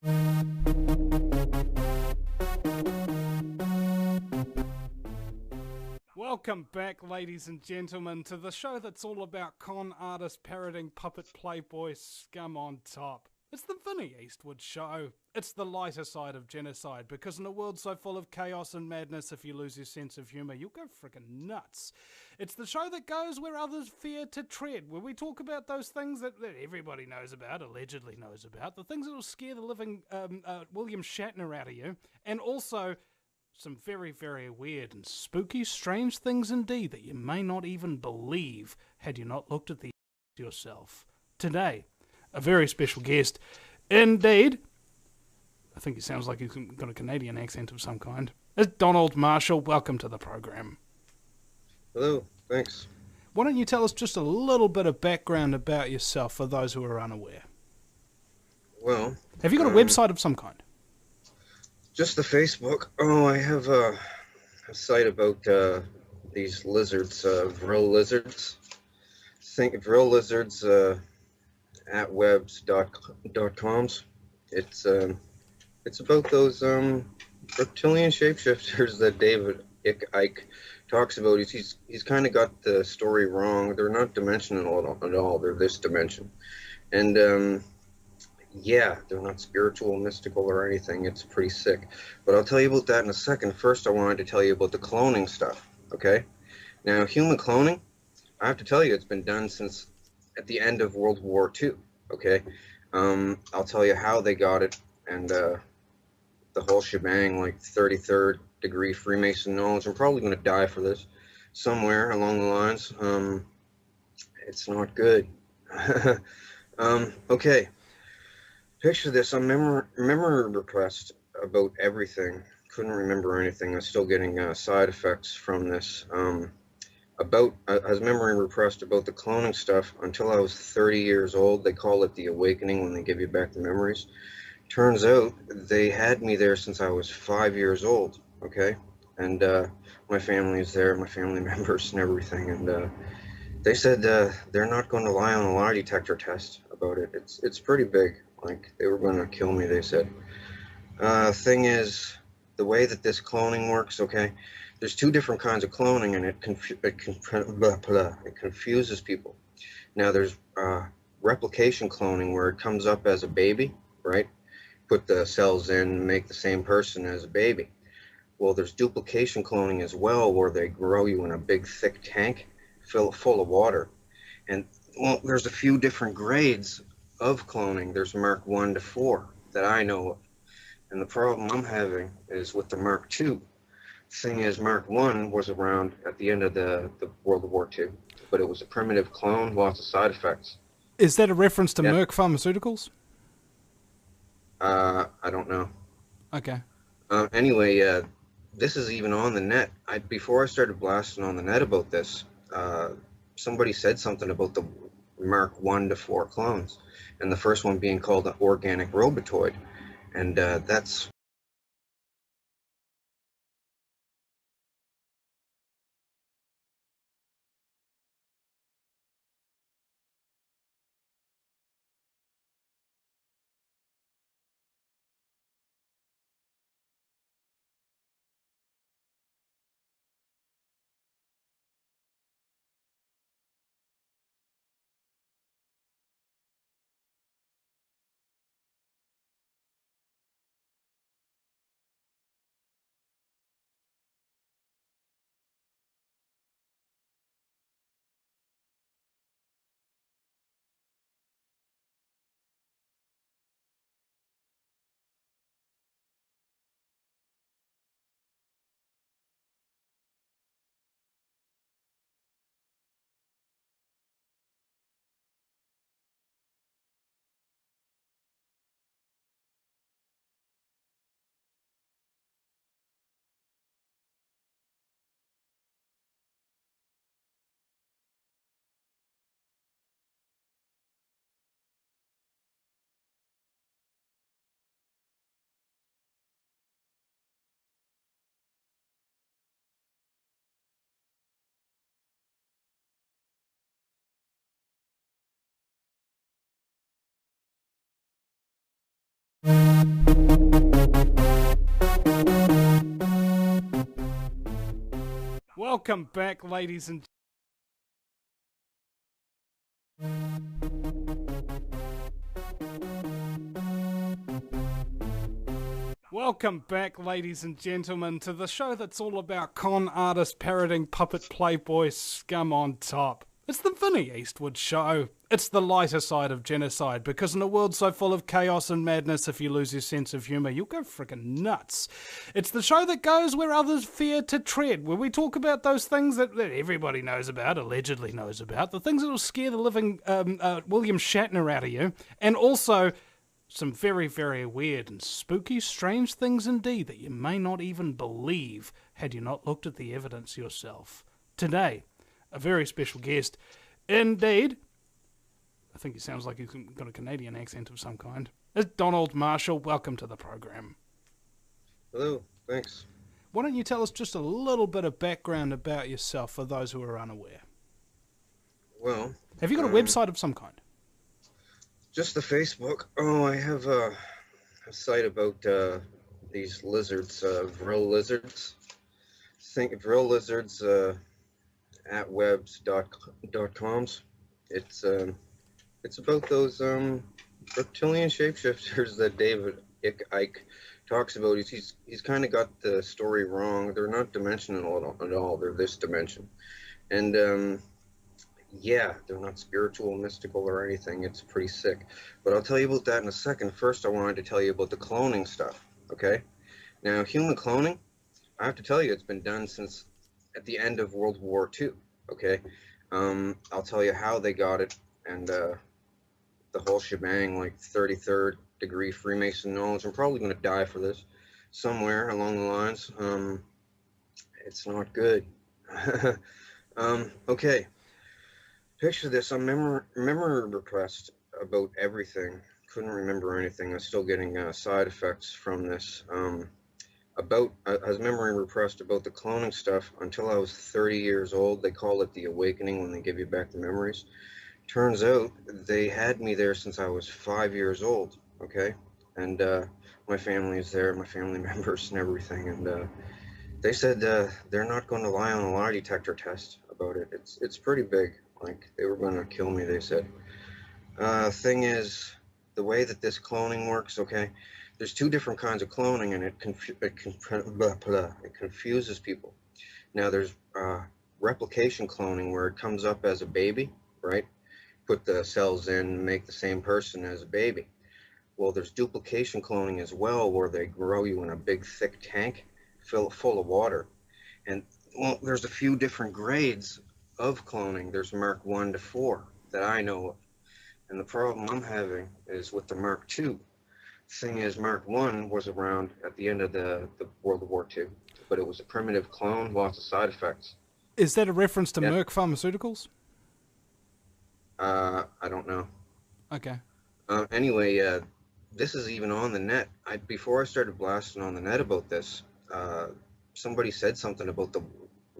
Welcome back, ladies and gentlemen, to the show that's all about con artist parroting puppet playboy scum on top. It's the Vinnie Eastwood Show. It's the lighter side of genocide, because in a world so full of chaos and madness, if you lose your sense of humour, you'll go frickin' nuts. It's the show that goes where others fear to tread, where we talk about those things that everybody knows about, allegedly knows about, the things that will scare the living William Shatner out of you, and also some very, very weird and spooky, strange things indeed that you may not even believe had you not looked at the yourself. Today, a very special guest indeed. I think he sounds like he's got a Canadian accent of some kind. It's Donald Marshall. Welcome to the program. Hello, thanks. Why don't you tell us just a little bit of background about yourself for those who are unaware? Well, have you got a website of some kind? Just the Facebook. Oh, I have a site about these lizards, VRIL lizards. Think VRIL lizards at webs.coms. It's about those reptilian shapeshifters that David Icke talks about. He's kind of got the story wrong. They're not dimensional at all. They're this dimension, and yeah, they're not spiritual, mystical, or anything. It's pretty sick. But I'll tell you about that in a second. First, I wanted to tell you about the cloning stuff, okay? Now, human cloning, I have to tell you, it's been done since at the end of World War II, okay? I'll tell you how they got it, and the whole shebang, like 33rd degree Freemason knowledge. I'm probably going to die for this somewhere along the lines. It's not good. Okay. Picture this, I'm memory repressed about everything. Couldn't remember anything. I'm still getting side effects from this. I was memory repressed about the cloning stuff until I was 30 years old. They call it the awakening when they give you back the memories. Turns out they had me there since I was 5 years old, okay? And my family is there, my family members and everything. And they said they're not going to lie on a lie detector test about it. It's pretty big. Like, they were going to kill me, they said. Thing is, the way that this cloning works, okay, there's two different kinds of cloning, and it confuses people. Now, there's replication cloning, where it comes up as a baby, right? Put the cells in, make the same person as a baby. Well, there's duplication cloning as well, where they grow you in a big, thick tank full of water. And, well, there's a few different grades of cloning. There's Mark 1 to 4 that I know of. And the problem I'm having is with the Mark 2. Thing is, Mark 1 was around at the end of the World War II, but it was a primitive clone, lots of side effects. Is that a reference to Merck Pharmaceuticals? I don't know. Okay. Anyway, this is even on the net. Before I started blasting on the net about this, somebody said something about the Mark 1 to 4 clones, and the first one being called an organic robotoid, and that's Welcome back, ladies and Welcome back, ladies and gentlemen, to the show that's all about con artist parroting puppet playboy scum on top. It's the Vinny Eastwood Show. It's the lighter side of genocide, because in a world so full of chaos and madness, if you lose your sense of humour, you'll go frickin' nuts. It's the show that goes where others fear to tread, where we talk about those things that everybody knows about, allegedly knows about, the things that will scare the living William Shatner out of you, and also some very, very weird and spooky, strange things indeed that you may not even believe had you not looked at the evidence yourself. Today, a very special guest. Indeed, I think he sounds like he's got a Canadian accent of some kind. It's Donald Marshall. Welcome to the program. Hello, thanks. Why don't you tell us just a little bit of background about yourself for those who are unaware? Well, have you got a website of some kind? Just the Facebook. Oh, I have a site about these lizards, VRIL lizards. Think VRIL lizards at webs.coms. It's about those reptilian shapeshifters that David Icke talks about. He's kind of got the story wrong. They're not dimensional at all. They're this dimension, and yeah, they're not spiritual, mystical, or anything. It's pretty sick. But I'll tell you about that in a second. First, I wanted to tell you about the cloning stuff, okay? Now, human cloning, I have to tell you, it's been done since at the end of World War II, okay? I'll tell you how they got it, and the whole shebang, like 33rd degree Freemason knowledge. I'm probably going to die for this somewhere along the lines. It's not good. Okay. Picture this, I'm memory repressed about everything. Couldn't remember anything. I was still getting side effects from this. I was memory repressed about the cloning stuff until I was 30 years old. They call it the awakening when they give you back the memories. Turns out they had me there since I was 5 years old, okay? And my family is there, my family members and everything. And they said they're not going to lie on a lie detector test about it. It's pretty big. Like, they were going to kill me, they said. Thing is, the way that this cloning works, okay, there's two different kinds of cloning, and it confuses people. Now, there's replication cloning, where it comes up as a baby, right? Put the cells in, make the same person as a baby. Well, there's duplication cloning as well, where they grow you in a big, thick tank full of water. And, well, there's a few different grades of cloning. There's Mark 1 to 4 that I know of. And the problem I'm having is with the Mark 2. Thing is, Mark 1 was around at the end of the World War II, but it was a primitive clone, lots of side effects. Is that a reference to Merck Pharmaceuticals? I don't know. Okay. Anyway, this is even on the net. Before I started blasting on the net about this, somebody said something about the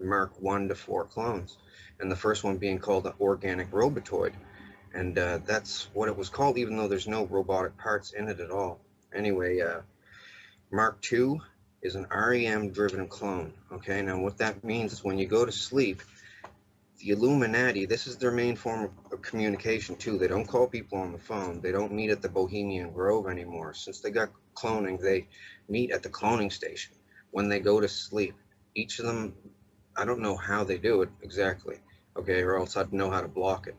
Mark 1 to 4 clones, and the first one being called the organic robotoid. And that's what it was called, even though there's no robotic parts in it at all. Anyway, Mark II is an REM-driven clone, okay? Now, what that means is when you go to sleep, the Illuminati, this is their main form of communication, too. They don't call people on the phone. They don't meet at the Bohemian Grove anymore. Since they got cloning, they meet at the cloning station when they go to sleep. Each of them, I don't know how they do it exactly, okay, or else I'd know how to block it.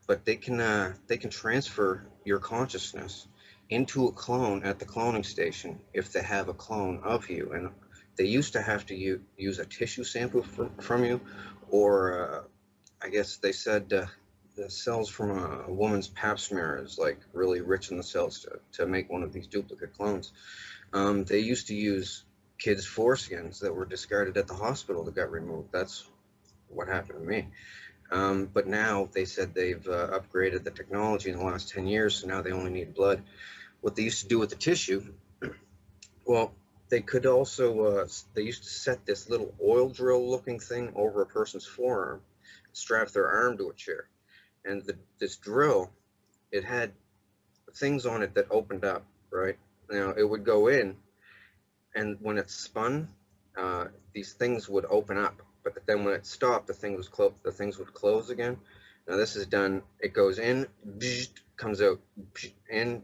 But they can transfer your consciousness into a clone at the cloning station if they have a clone of you. And they used to have to use a tissue sample from you, or I guess they said the cells from a woman's pap smear is like really rich in the cells to make one of these duplicate clones. They used to use kids' foreskins that were discarded at the hospital that got removed. That's what happened to me. But now they said they've upgraded the technology in the last 10 years, so now they only need blood. What they used to do with the tissue, well, they could also, they used to set this little oil drill looking thing over a person's forearm, strap their arm to a chair. And this drill, it had things on it that opened up, right? it would go in, and when it spun, these things would open up. But then when it stopped, the things would close again. Now this is done. It goes in, comes out, in,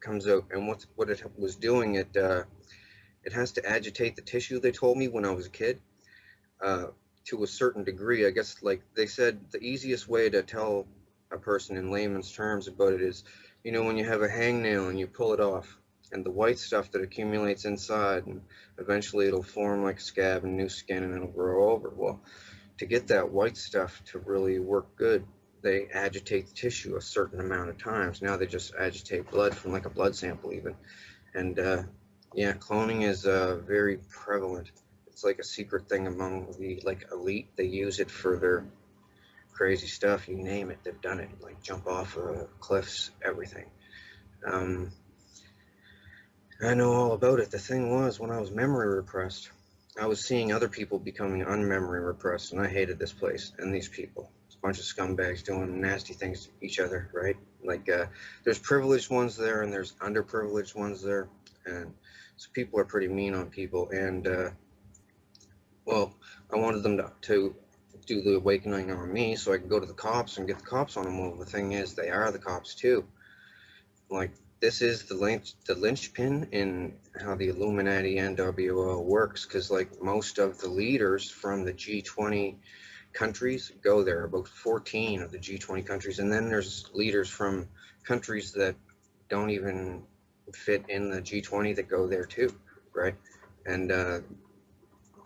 comes out, and what it was doing, it has to agitate the tissue. They told me when I was a kid, to a certain degree. I guess, like they said, the easiest way to tell a person in layman's terms about it is, when you have a hangnail and you pull it off, and the white stuff that accumulates inside, and eventually it'll form like a scab and new skin, and it'll grow over. Well, to get that white stuff to really work good, they agitate the tissue a certain amount of times. Now they just agitate blood from like a blood sample even. And yeah, cloning is very prevalent. It's like a secret thing among the like elite. They use it for their crazy stuff. You name it, they've done it. Like jump off cliffs, everything. I know all about it. The thing was, when I was memory repressed, I was seeing other people becoming unmemory repressed, and I hated this place and these people. It's a bunch of scumbags doing nasty things to each other, right? Like, there's privileged ones there, and there's underprivileged ones there, and so people are pretty mean on people. And well, I wanted them to do the awakening on me, so I could go to the cops and get the cops on them. Well, the thing is, they are the cops too. Like, this is the linchpin in how the Illuminati NWO works, because like most of the leaders from the G20 countries go there, about 14 of the G20 countries, and then there's leaders from countries that don't even fit in the G20 that go there too, right? And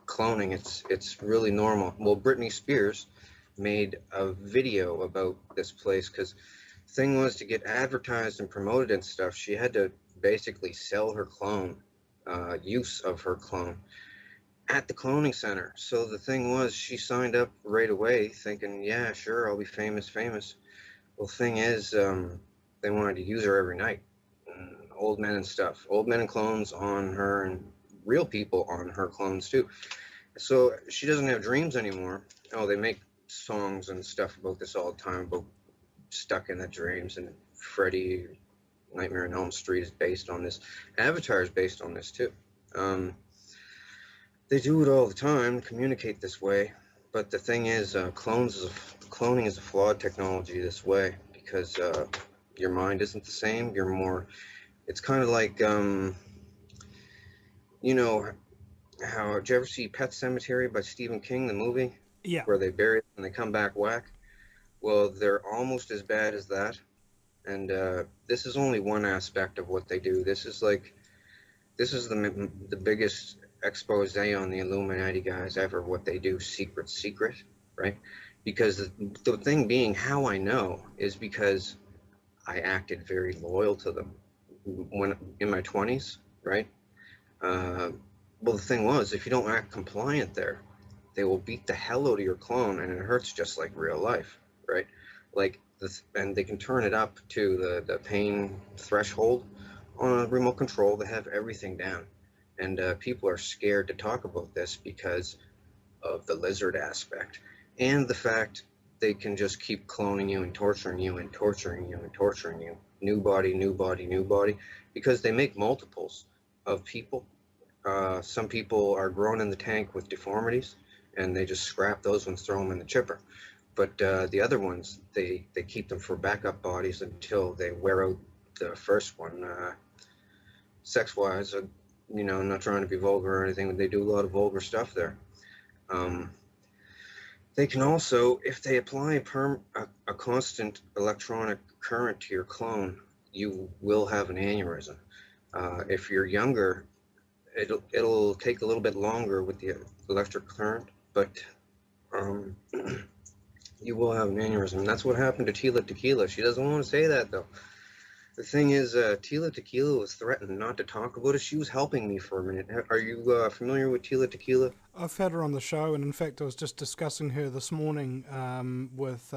cloning, it's really normal. Well, Britney Spears made a video about this place, because thing was, to get advertised and promoted and stuff, she had to basically sell her clone, use of her clone at the cloning center. So the thing was, she signed up right away thinking, yeah, sure, I'll be famous. Well, thing is, they wanted to use her every night. Old men and stuff, old men and clones on her, and real people on her clones too. So she doesn't have dreams anymore. Oh, they make songs and stuff about this all the time, about stuck in the dreams, and Freddy Nightmare on Elm Street is based on this. Avatar is based on this too. They do it all the time, communicate this way, but the thing is, cloning is a flawed technology this way, because your mind isn't the same. You're more, it's kind of like, how, did you ever see Pet Sematary by Stephen King, the movie? Yeah. Where they bury it and they come back whack? Well, they're almost as bad as that, and this is only one aspect of what they do. This is the biggest expose on the Illuminati guys ever, what they do secret, right? Because the thing being, how I know is because I acted very loyal to them when in my 20s, right? Well, the thing was, if you don't act compliant there, they will beat the hell out of your clone, and it hurts just like real life, right? Like this, and they can turn it up to the pain threshold on a remote control. They have everything down, and people are scared to talk about this because of the lizard aspect, and the fact they can just keep cloning you and torturing you and torturing you and torturing you. New body, because they make multiples of people. Some people are grown in the tank with deformities, and they just scrap those ones, throw them in the chipper. But the other ones, they keep them for backup bodies until they wear out the first one. Sex-wise, I'm not trying to be vulgar or anything, but they do a lot of vulgar stuff there. They can also, if they apply a constant electronic current to your clone, you will have an aneurysm. If you're younger, it'll take a little bit longer with the electric current, but you will have an aneurysm. That's what happened to Tila Tequila. She doesn't want to say that, though. The thing is, Tila Tequila was threatened not to talk about it. She was helping me for a minute. Are you familiar with Tila Tequila? I've had her on the show, and in fact I was just discussing her this morning with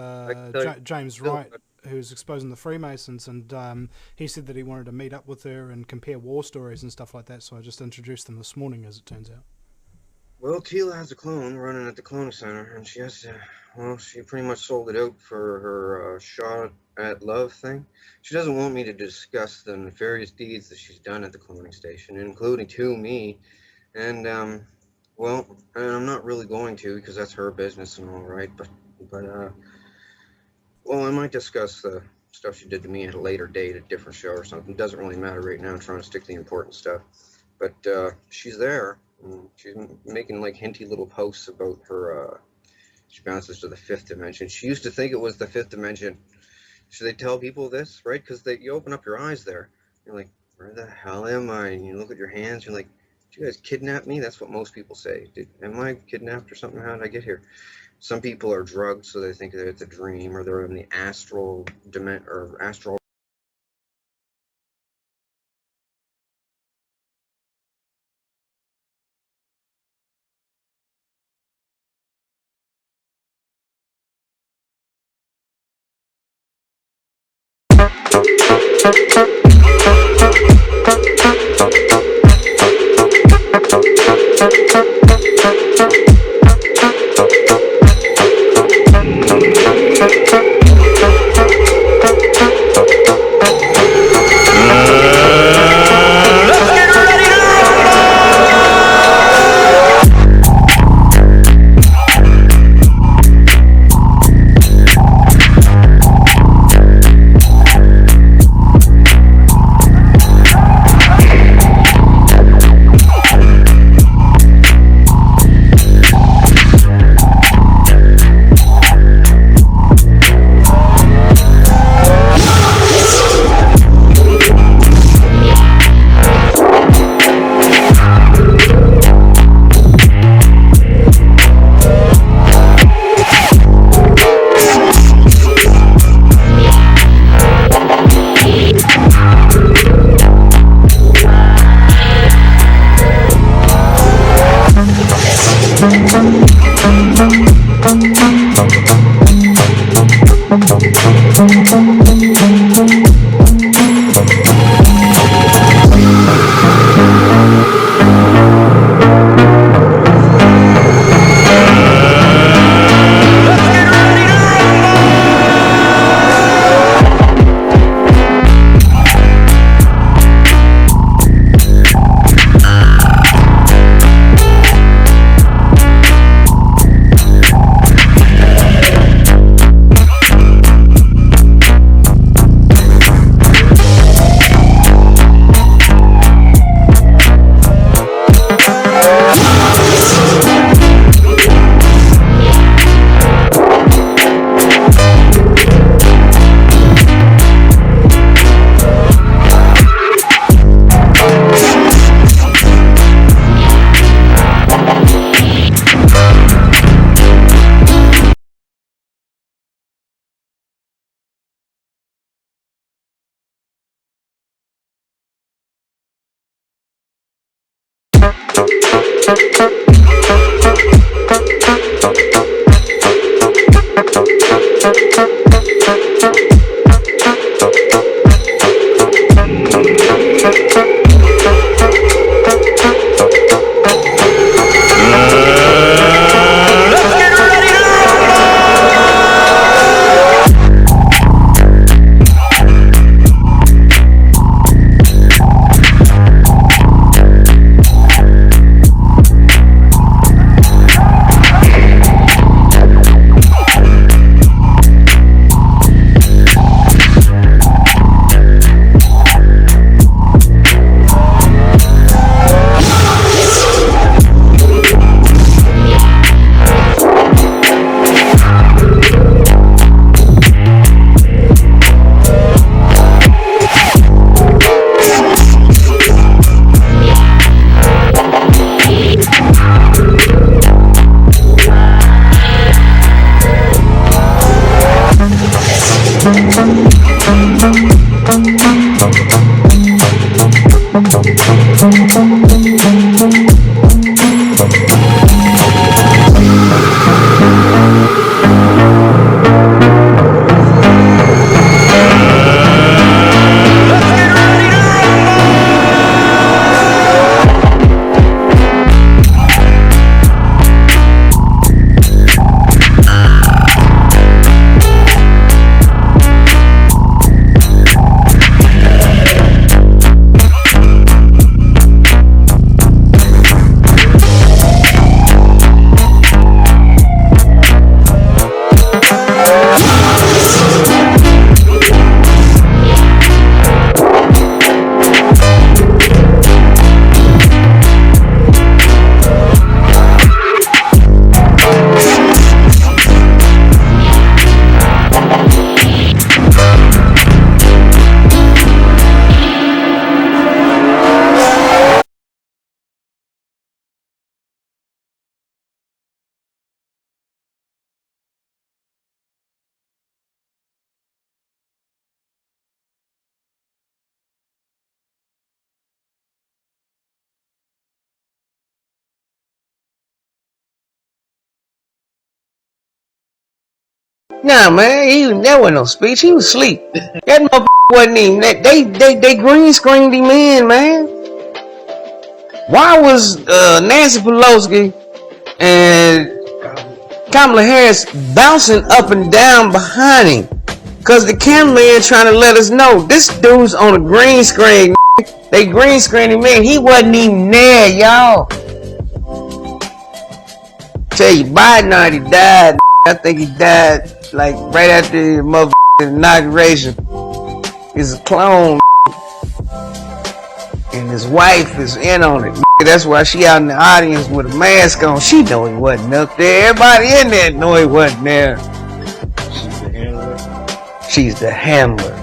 James Wright, who's exposing the Freemasons, and he said that he wanted to meet up with her and compare war stories and stuff like that, so I just introduced them this morning, as it turns out. Well, Tila has a clone running at the cloning center, and she has to. Well, she pretty much sold it out for her shot at love thing. She doesn't want me to discuss the nefarious deeds that she's done at the cloning station, including to me. And well, and I'm not really going to because that's her business and all right. But well, I might discuss the stuff she did to me at a later date, a different show or something. It doesn't really matter right now. I'm trying to stick to the important stuff. But she's there. She's making like hinty little posts about her. She bounces to the fifth dimension. She used to think it was the fifth dimension. Should they tell people this, right? Because you open up your eyes there. You're like, where the hell am I? And you look at your hands. You're like, did you guys kidnap me? That's what most people say. Am I kidnapped or something? How did I get here? Some people are drugged, so they think that it's a dream, or they're in the astral dimension or astral. Nah, man, that wasn't no speech. He was asleep. That motherfucker wasn't even. They green screened him in, man. Why was Nancy Pelosi and Kamala Harris bouncing up and down behind him? Cause the cameraman trying to let us know this dude's on a green screen. They green screened him in. He wasn't even there, y'all. Tell you, Biden already died. I think he died like right after the motherfucking inauguration. He's a clone, and his wife is in on it. That's why she out in the audience with a mask on. She know he wasn't up there. Everybody in there know he wasn't there. She's the handler. She's the handler.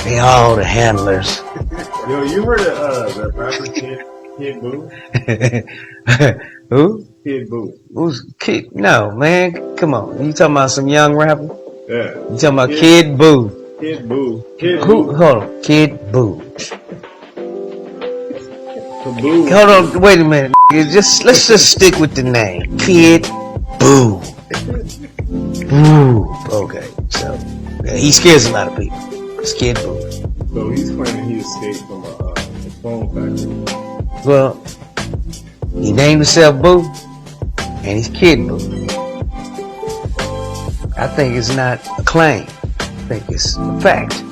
They all the handlers. Yo, you heard of the rapper Kid Boo? Who? Kid Boo. Who's Kid? No, man. Come on. You talking about some young rapper? Yeah. You talking about Kid Boo? Kid Boo. Kid Who? Boo. Hold on. Kid Boo. Boo. Hold on. Wait a minute. Let's just stick with the name. Kid Boo. Boo. Okay. So yeah, he scares a lot of people. It's Kid Boo. So he's claiming he escaped from a phone factory. Well, he named himself Boo, and he's Kid Boo. I think it's not a claim. I think it's a fact.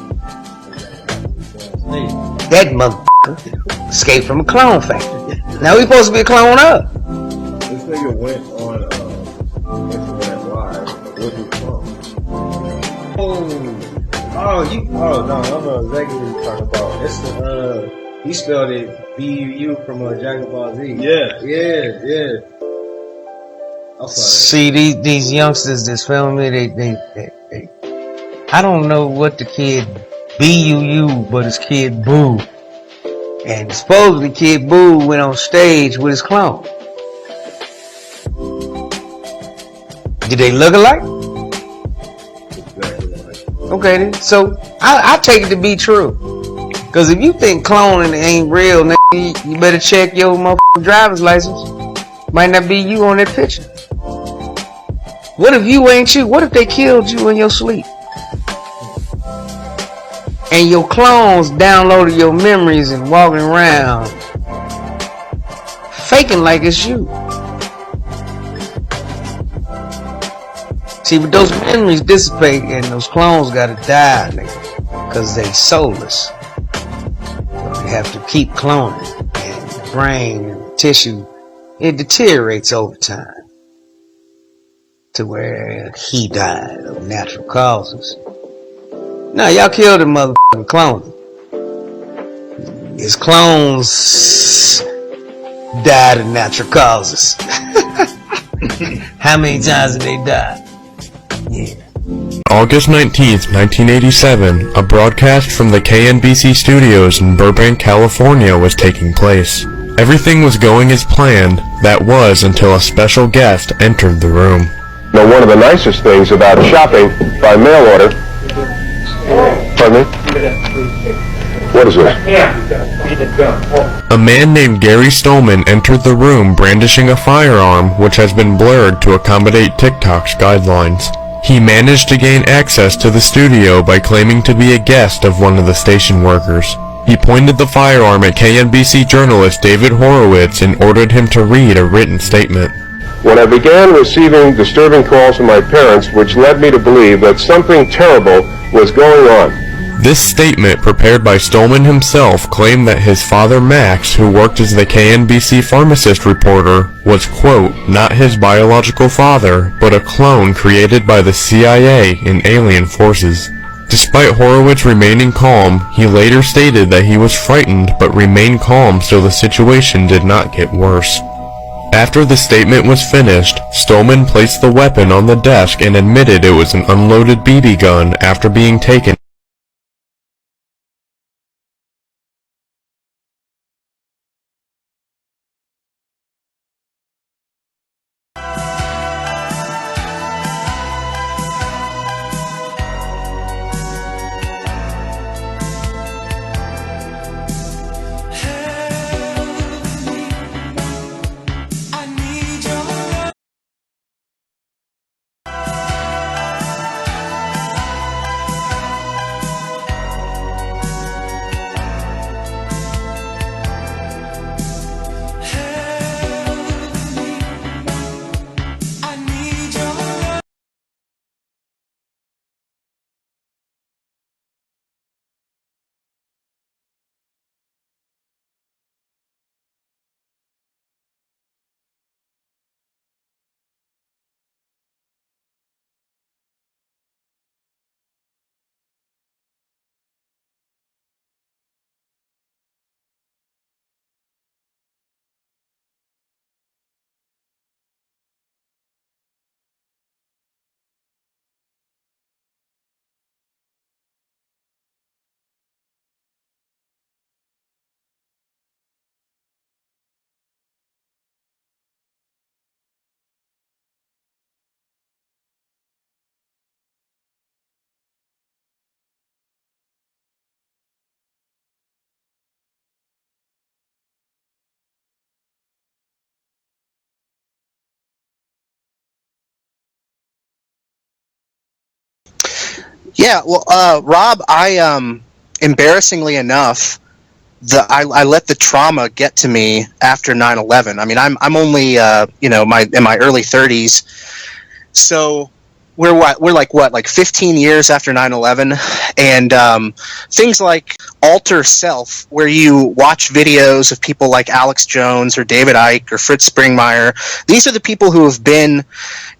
That motherfucker escaped from a clone factory. Now he's supposed to be a clone up. This nigga went on Instagram Live with his phone. Oh, no, I know exactly what you're talking about. It's the, he spelled it B-U-U from Dragon Ball Z. Yeah. Yeah. See, these youngsters that's filming me, they I don't know what the kid B-U-U, but it's Kid Boo. And supposedly Kid Boo went on stage with his clone. Did they look alike? Exactly right. Okay, then. So I take it to be true. Cause if you think cloning ain't real, nigga, you better check your motherfucking driver's license. Might not be you on that picture. What if you ain't you? What if they killed you in your sleep? And your clones downloaded your memories and walking around faking like it's you. See, but those memories dissipate and those clones gotta die, nigga, cause they soulless. You have to keep cloning, and the brain and the tissue, it deteriorates over time to where he died of natural causes. Now y'all killed a motherfucking clone. His clones died of natural causes. How many times did they die? Yeah. August 19th, 1987, a broadcast from the KNBC studios in Burbank, California was taking place. Everything was going as planned, that was until a special guest entered the room. Now, one of the nicest things about shopping by mail order... Pardon me? What is this? A man named Gary Stolman entered the room brandishing a firearm which has been blurred to accommodate TikTok's guidelines. He managed to gain access to the studio by claiming to be a guest of one of the station workers. He pointed the firearm at KNBC journalist David Horowitz and ordered him to read a written statement. When I began receiving disturbing calls from my parents, which led me to believe that something terrible was going on. This statement, prepared by Stolman himself, claimed that his father Max, who worked as the KNBC pharmacist reporter, was, quote, not his biological father, but a clone created by the CIA and alien forces. Despite Horowitz remaining calm, he later stated that he was frightened but remained calm so the situation did not get worse. After the statement was finished, Stolman placed the weapon on the desk and admitted it was an unloaded BB gun after being taken. I need your Yeah, well, Rob, I embarrassingly enough, I let the trauma get to me after 9/11. I mean, I'm only in my early 30s, so we're like 15 years after 9/11, and things like Alter Self, where you watch videos of people like Alex Jones or David Icke or Fritz Springmeier. These are the people who have been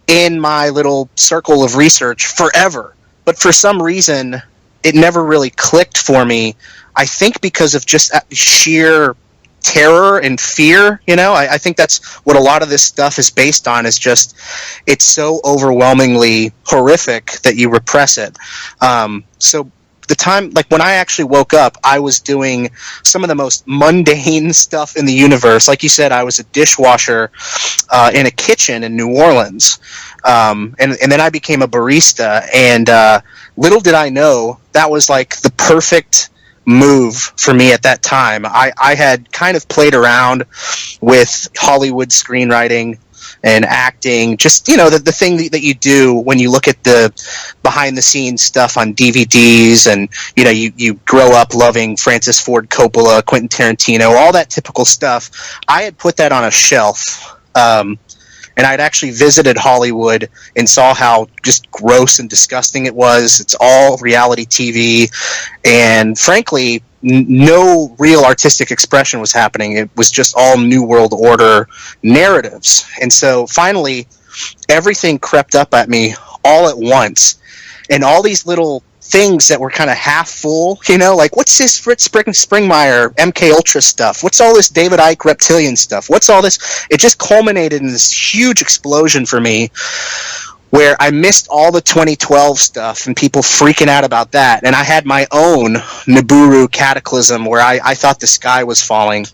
in my little circle of research forever. But for some reason, it never really clicked for me. I think because of just sheer terror and fear. I think that's what a lot of this stuff is based on, is just it's so overwhelmingly horrific that you repress it. So the time, like when I actually woke up, I was doing some of the most mundane stuff in the universe. Like you said, I was a dishwasher in a kitchen in New Orleans. And then I became a barista, and little did I know that was like the perfect move for me at that time. I had kind of played around with Hollywood screenwriting and acting, just the thing that you do when you look at the behind the scenes stuff on DVDs, and you grow up loving Francis Ford Coppola, Quentin Tarantino, all that typical stuff. I had put that on a shelf. And I'd actually visited Hollywood and saw how just gross and disgusting it was. It's all reality TV. And frankly, no real artistic expression was happening. It was just all New World Order narratives. And so finally, everything crept up at me all at once. And all these little things that were kind of half full, like what's this Fritz Springmeier MK Ultra stuff? What's all this David Icke reptilian stuff? What's all this? It just culminated in this huge explosion for me, where I missed all the 2012 stuff and people freaking out about that, and I had my own Nibiru cataclysm where I thought the sky was falling.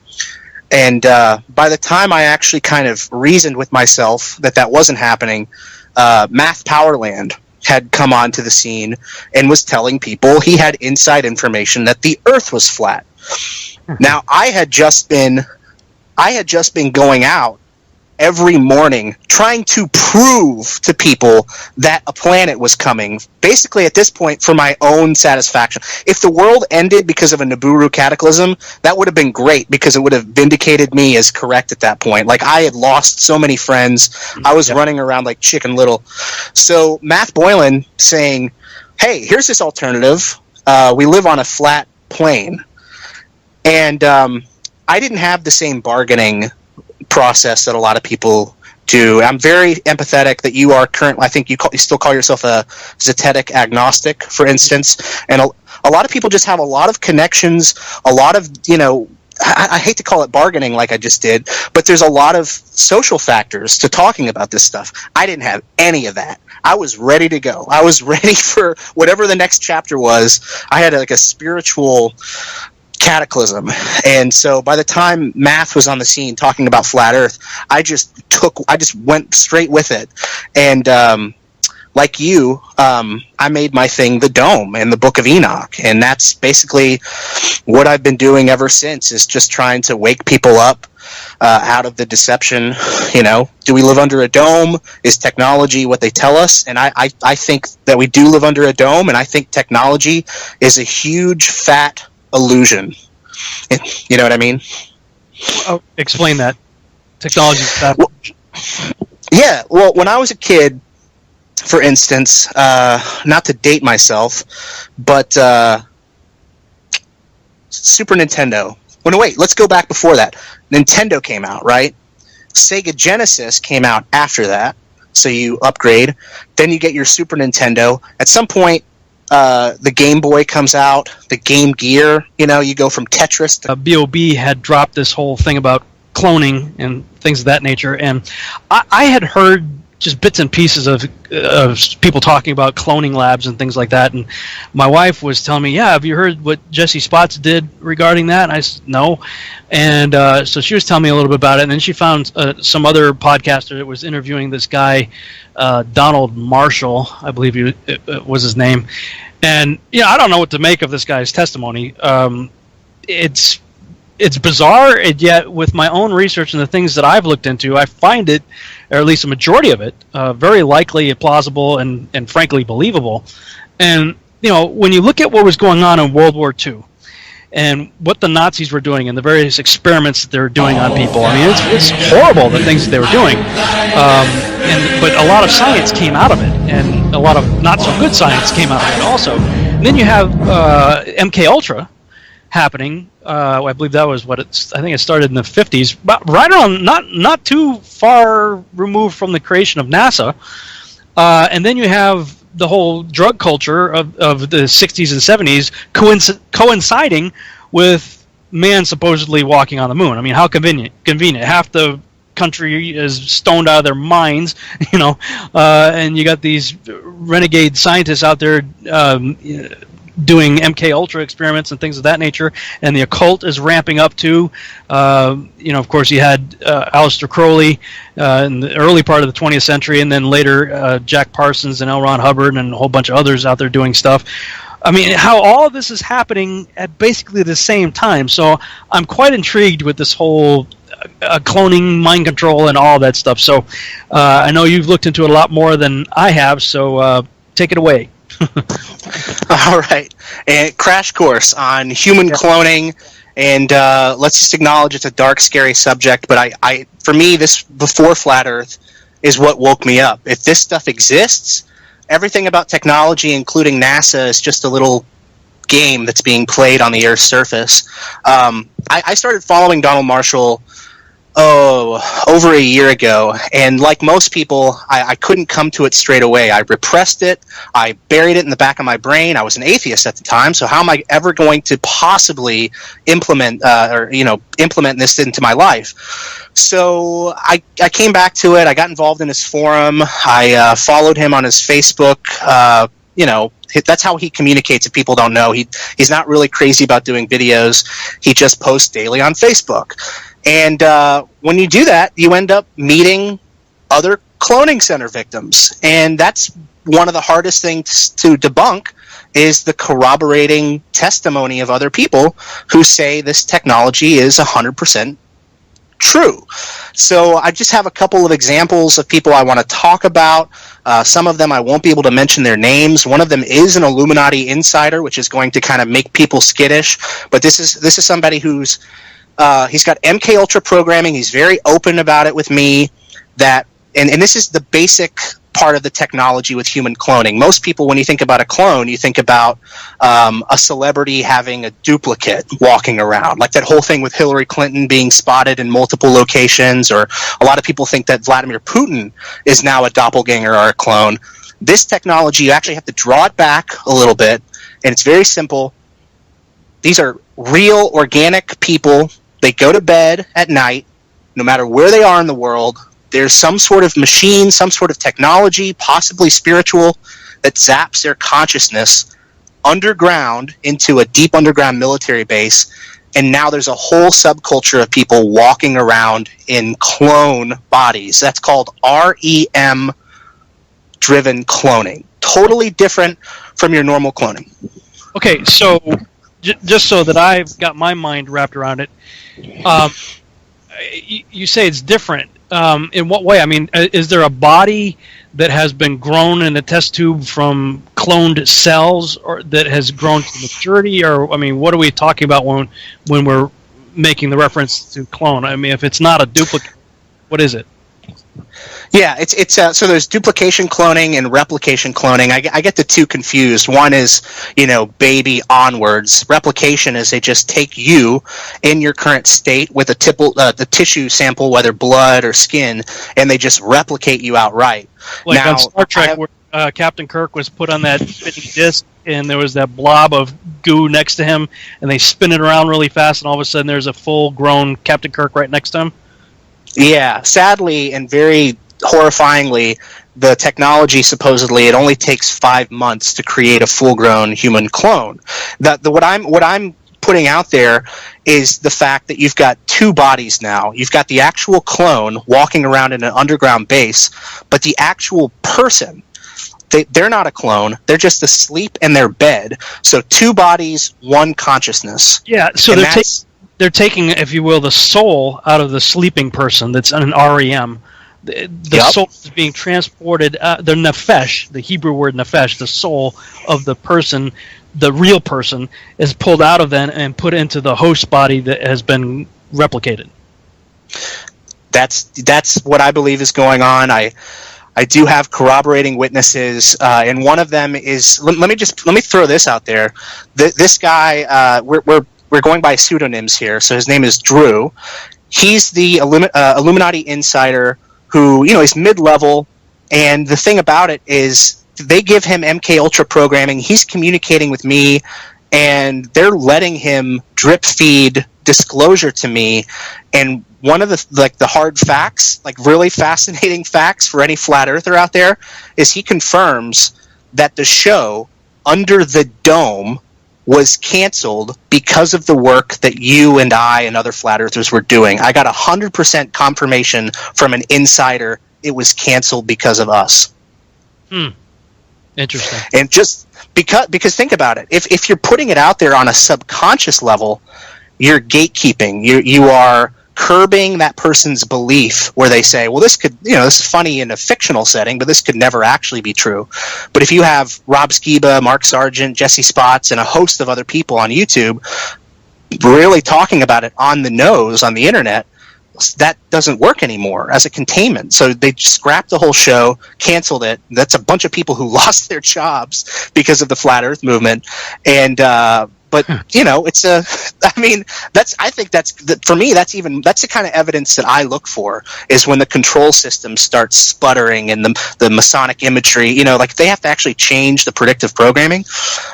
And by the time I actually kind of reasoned with myself that wasn't happening, Math Powerland had come onto the scene and was telling people he had inside information that the Earth was flat. Now, I had just been going out every morning trying to prove to people that a planet was coming, basically at this point for my own satisfaction. If the world ended because of a Nibiru cataclysm, that would have been great, because it would have vindicated me as correct at that point. Like, I had lost so many friends. I was running around like Chicken Little. So Matt Boylan saying, hey, here's this alternative. We live on a flat plane. And I didn't have the same bargaining process that a lot of people do. I'm very empathetic that you are currently, I think you still call yourself a zetetic agnostic, for instance, and a lot of people just have a lot of connections, a lot of, I hate to call it bargaining like I just did, but there's a lot of social factors to talking about this stuff. I didn't have any of that. I was ready to go. I was ready for whatever the next chapter was. I had like a spiritual cataclysm. And so by the time Math was on the scene talking about flat Earth, I just went straight with it. And like you, I made my thing the Dome and the Book of Enoch. And that's basically what I've been doing ever since, is just trying to wake people up out of the deception. Do we live under a dome? Is technology what they tell us? And I think that we do live under a dome, and I think technology is a huge, fat illusion. You know what I mean? Oh, explain that. Technology. Yeah, well, when I was a kid, for instance, not to date myself, but Super Nintendo. Well, no, wait, let's go back before that. Nintendo came out, right? Sega Genesis came out after that, so you upgrade. Then you get your Super Nintendo. At some point, the Game Boy comes out, the Game Gear, you go from Tetris to... B.O.B. had dropped this whole thing about cloning and things of that nature, and I had heard just bits and pieces of people talking about cloning labs and things like that, and my wife was telling me, yeah, have you heard what Jesse Spots did regarding that? And I said, no. And so she was telling me a little bit about it, and then she found some other podcaster that was interviewing this guy, Donald Marshall, I believe it was his name. And I don't know what to make of this guy's testimony. It's bizarre, and yet with my own research and the things that I've looked into, I find it, or at least a majority of it, very likely, plausible, and frankly believable. And when you look at what was going on in World War II and what the Nazis were doing and the various experiments that they were doing on people, I mean, it's horrible, the things that they were doing. But a lot of science came out of it, and a lot of not so good science came out of it also. And then you have MK Ultra happening. I believe that was I think it started in the 50s, but right around, not too far removed from the creation of NASA. And then you have the whole drug culture of the 60s and 70s coinciding with man supposedly walking on the moon. I mean, how convenient. Half the country is stoned out of their minds, and you got these renegade scientists out there doing MK Ultra experiments and things of that nature, and the occult is ramping up too. Of course, you had Aleister Crowley in the early part of the 20th century, and then later Jack Parsons and L. Ron Hubbard and a whole bunch of others out there doing stuff. I mean, how all of this is happening at basically the same time. So I'm quite intrigued with this whole cloning, mind control, and all that stuff. So I know you've looked into it a lot more than I have, so take it away. All right. And crash course on human cloning, and let's just acknowledge it's a dark, scary subject, but for me, this before Flat Earth is what woke me up. If this stuff exists, everything about technology, including NASA, is just a little game that's being played on the Earth's surface. I started following Donald Marshall over a year ago, and like most people, I couldn't come to it straight away. I repressed it. I buried it in the back of my brain. I was an atheist at the time, so how am I ever going to possibly implement this into my life? So I came back to it. I got involved in his forum. I followed him on his Facebook. That's how he communicates. If people don't know, he's not really crazy about doing videos. He just posts daily on Facebook. And when you do that, you end up meeting other cloning center victims. And that's one of the hardest things to debunk, is the corroborating testimony of other people who say this technology is 100% true. So I just have a couple of examples of people I want to talk about. Some of them I won't be able to mention their names. One of them is an Illuminati insider, which is going to kind of make people skittish. But this is somebody who's he's got MK Ultra programming. He's very open about it with me. And this is the basic part of the technology with human cloning. Most people, when you think about a clone, you think about a celebrity having a duplicate walking around, like that whole thing with Hillary Clinton being spotted in multiple locations, or a lot of people think that Vladimir Putin is now a doppelganger or a clone. This technology, you actually have to draw it back a little bit, and it's very simple. These are real, organic people. They go to bed at night, no matter where they are in the world. There's some sort of machine, some sort of technology, possibly spiritual, that zaps their consciousness underground into a deep underground military base. And now there's a whole subculture of people walking around in clone bodies. That's called REM-driven cloning. Totally different from your normal cloning. Okay, so just so that I've got my mind wrapped around it, you say it's different. In what way? I mean, is there a body that has been grown in a test tube from cloned cells, or that has grown to maturity? Or, I mean, what are we talking about when we're making the reference to clone? I mean, if it's not a duplicate, what is it? Yeah, it's so there's duplication cloning and replication cloning. I get the two confused. One is, baby onwards. Replication is they just take you in your current state with the tissue sample, whether blood or skin, and they just replicate you outright. Like on Star Trek, where Captain Kirk was put on that spinning disc, and there was that blob of goo next to him, and they spin it around really fast, and all of a sudden there's a full-grown Captain Kirk right next to him. Yeah, sadly and very horrifyingly, the technology supposedly it only takes 5 months to create a full-grown human clone. What I'm putting out there is the fact that you've got two bodies now. You've got the actual clone walking around in an underground base, but the actual person, they're not a clone. They're just asleep in their bed. So two bodies, one consciousness. Yeah, so they're taking, if you will, the soul out of the sleeping person that's an REM. the soul is being transported. The nefesh, the Hebrew word nefesh, the soul of the person, the real person, is pulled out of them and put into the host body that has been replicated. That's what I believe is going on. I do have corroborating witnesses, and one of them is. Let me throw this out there. This guy, we're going by pseudonyms here, so his name is Drew. He's the Illuminati insider who, is mid-level, and the thing about it is they give him MK Ultra programming. He's communicating with me, and they're letting him drip feed disclosure to me. And one of the hard facts, like really fascinating facts for any flat earther out there, is he confirms that the show Under the Dome was canceled because of the work that you and I and other flat earthers were doing. I got 100% confirmation from an insider it was canceled because of us. Interesting. And just because think about it, if you're putting it out there on a subconscious level, you're gatekeeping. You are curbing that person's belief where they say, well, this is funny in a fictional setting, but this could never actually be true. But if you have Rob Skiba, Mark Sargent, Jesse Spots, and a host of other people on YouTube really talking about it on the nose on the internet, that doesn't work anymore as a containment. So they scrapped the whole show, canceled it. That's a bunch of people who lost their jobs because of the flat earth movement. And but it's I think for me that's the kind of evidence that I look for, is when the control system starts sputtering and the Masonic imagery, like they have to actually change the predictive programming.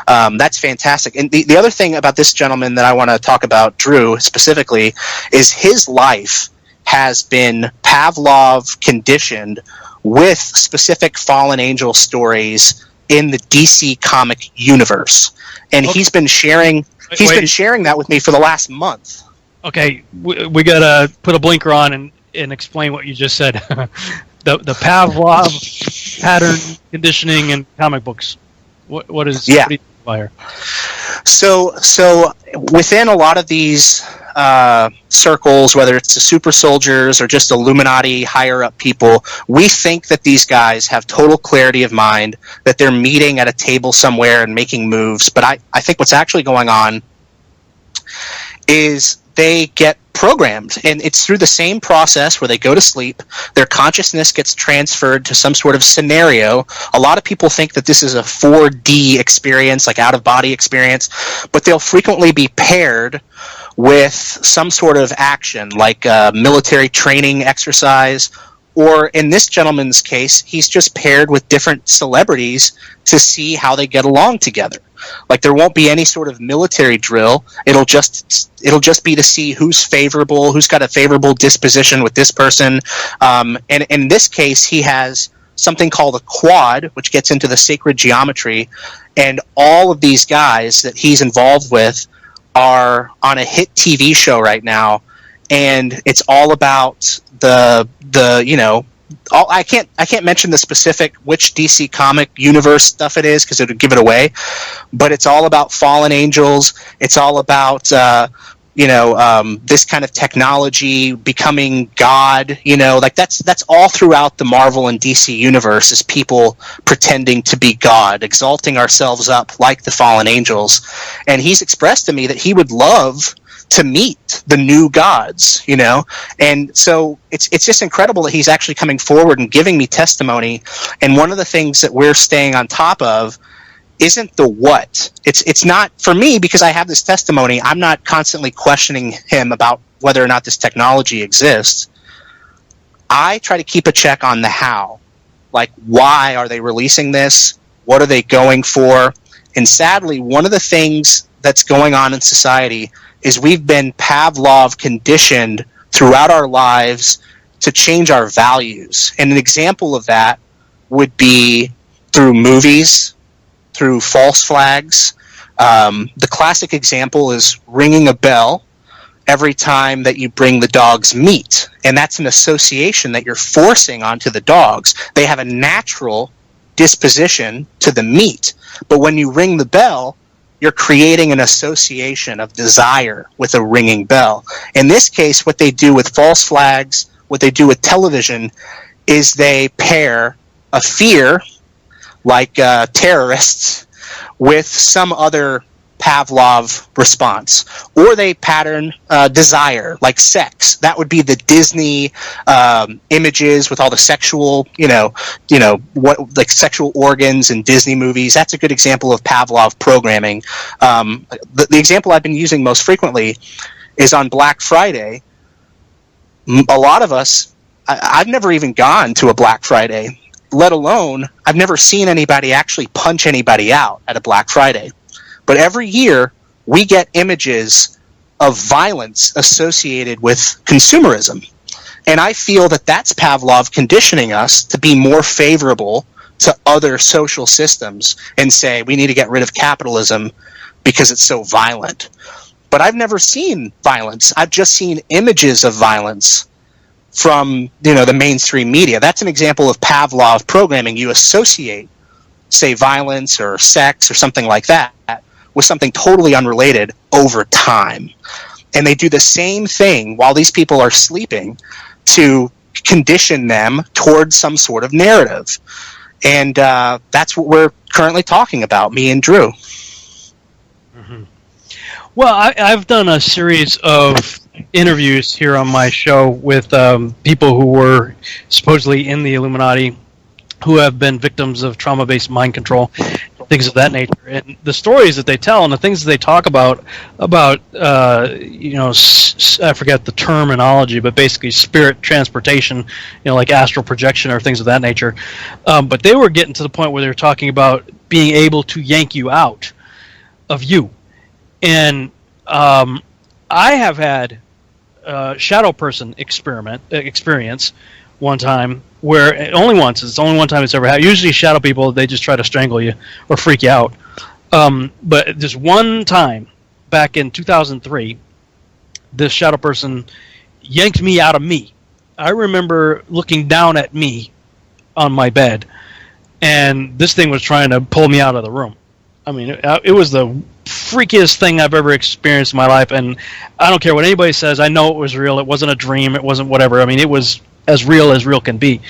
That's fantastic. And the other thing about this gentleman that I want to talk about, Drew, specifically, is his life has been Pavlov conditioned with specific fallen angel stories in the DC comic universe. And he's been sharing that with me for the last month. Okay, we gotta put a blinker on and explain what you just said. the Pavlov pattern conditioning in comic books. What is what do you mean? So within a lot of these circles, whether it's the super soldiers or just Illuminati higher up people, we think that these guys have total clarity of mind, that they're meeting at a table somewhere and making moves. But I think what's actually going on is they get programmed, and it's through the same process where they go to sleep, their consciousness gets transferred to some sort of scenario. A lot of people think that this is a 4D experience, like out-of-body experience, but they'll frequently be paired with some sort of action, like a military training exercise, or in this gentleman's case, he's just paired with different celebrities to see how they get along together. Like, there won't be any sort of military drill. It'll just be to see who's favorable, who's got a favorable disposition with this person. And in this case, he has something called a quad, which gets into the sacred geometry, and all of these guys that he's involved with are on a hit TV show right now, and it's all about I can't mention the specific which DC comic universe stuff it is because it would give it away, but it's all about fallen angels. It's all about this kind of technology becoming God. That's all throughout the Marvel and DC universe, is people pretending to be God, exalting ourselves up like the fallen angels. And he's expressed to me that he would love to meet the new gods, and so it's just incredible that he's actually coming forward and giving me testimony. And one of the things that we're staying on top of isn't the what. It's not, for me, because I have this testimony, I'm not constantly questioning him about whether or not this technology exists. I try to keep a check on the how. Like, why are they releasing this? What are they going for? And sadly, one of the things that's going on in society is we've been Pavlov conditioned throughout our lives to change our values. And an example of that would be through movies, through false flags. The classic example is ringing a bell every time that you bring the dogs meat. And that's an association that you're forcing onto the dogs. They have a natural disposition to the meat. But when you ring the bell, you're creating an association of desire with a ringing bell. In this case, what they do with false flags, what they do with television, is they pair a fear, like terrorists, with some other Pavlov response, or they pattern desire, like sex. That would be the Disney images with all the sexual, what like sexual organs in Disney movies. That's a good example of Pavlov programming. The example I've been using most frequently is on Black Friday. A lot of us, I've never even gone to a Black Friday, let alone I've never seen anybody actually punch anybody out at a Black Friday. But every year, we get images of violence associated with consumerism. And I feel that that's Pavlov conditioning us to be more favorable to other social systems and say we need to get rid of capitalism because it's so violent. But I've never seen violence. I've just seen images of violence from the mainstream media. That's an example of Pavlov programming. You associate, say, violence or sex or something like that with something totally unrelated over time. And they do the same thing while these people are sleeping to condition them towards some sort of narrative. And that's what we're currently talking about, me and Drew. Mm-hmm. Well, I've done a series of interviews here on my show with people who were supposedly in the Illuminati, who have been victims of trauma-based mind control, things of that nature. And the stories that they tell and the things that they talk about I forget the terminology, but basically spirit transportation, like astral projection or things of that nature. But they were getting to the point where they were talking about being able to yank you out of you. And I have had shadow person experience one time, where only once. It's the only one time it's ever happened. Usually shadow people, they just try to strangle you or freak you out. But just one time, back in 2003, this shadow person yanked me out of me. I remember looking down at me on my bed, and this thing was trying to pull me out of the room. I mean, it was the freakiest thing I've ever experienced in my life, and I don't care what anybody says. I know it was real. It wasn't a dream. It wasn't whatever. I mean, it was as real can be.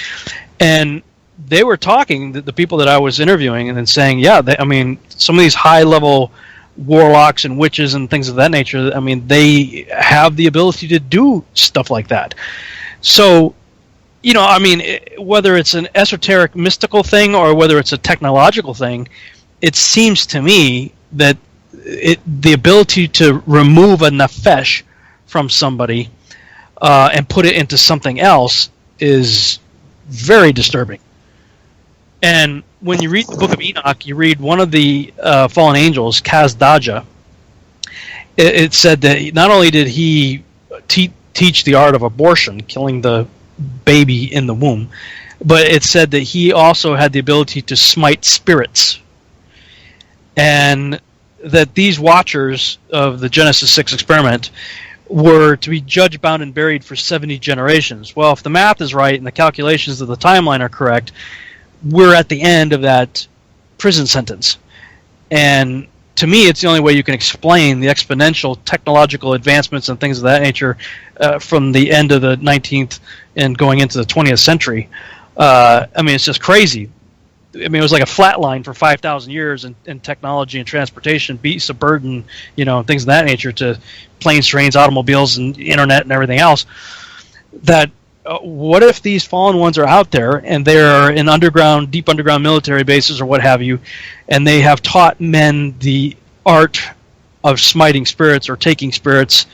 And they were talking, the people that I was interviewing, and then saying, some of these high-level warlocks and witches and things of that nature, I mean, they have the ability to do stuff like that. So, whether it's an esoteric, mystical thing or whether it's a technological thing, it seems to me that the ability to remove a nefesh from somebody and put it into something else is very disturbing. And when you read the Book of Enoch, you read one of the fallen angels, Kazdaja. It said that not only did he teach the art of abortion, killing the baby in the womb, but it said that he also had the ability to smite spirits. And that these watchers of the Genesis 6 experiment were to be judged, bound, and buried for 70 generations. Well, if the math is right and the calculations of the timeline are correct, we're at the end of that prison sentence. And to me, it's the only way you can explain the exponential technological advancements and things of that nature from the end of the 19th and going into the 20th century. It's just crazy. It was like a flat line for 5,000 years in technology and transportation, beasts of burden, things of that nature, to planes, trains, automobiles, and internet and everything else. That what if these fallen ones are out there and they're in deep underground military bases or what have you, and they have taught men the art of smiting spirits or taking spirits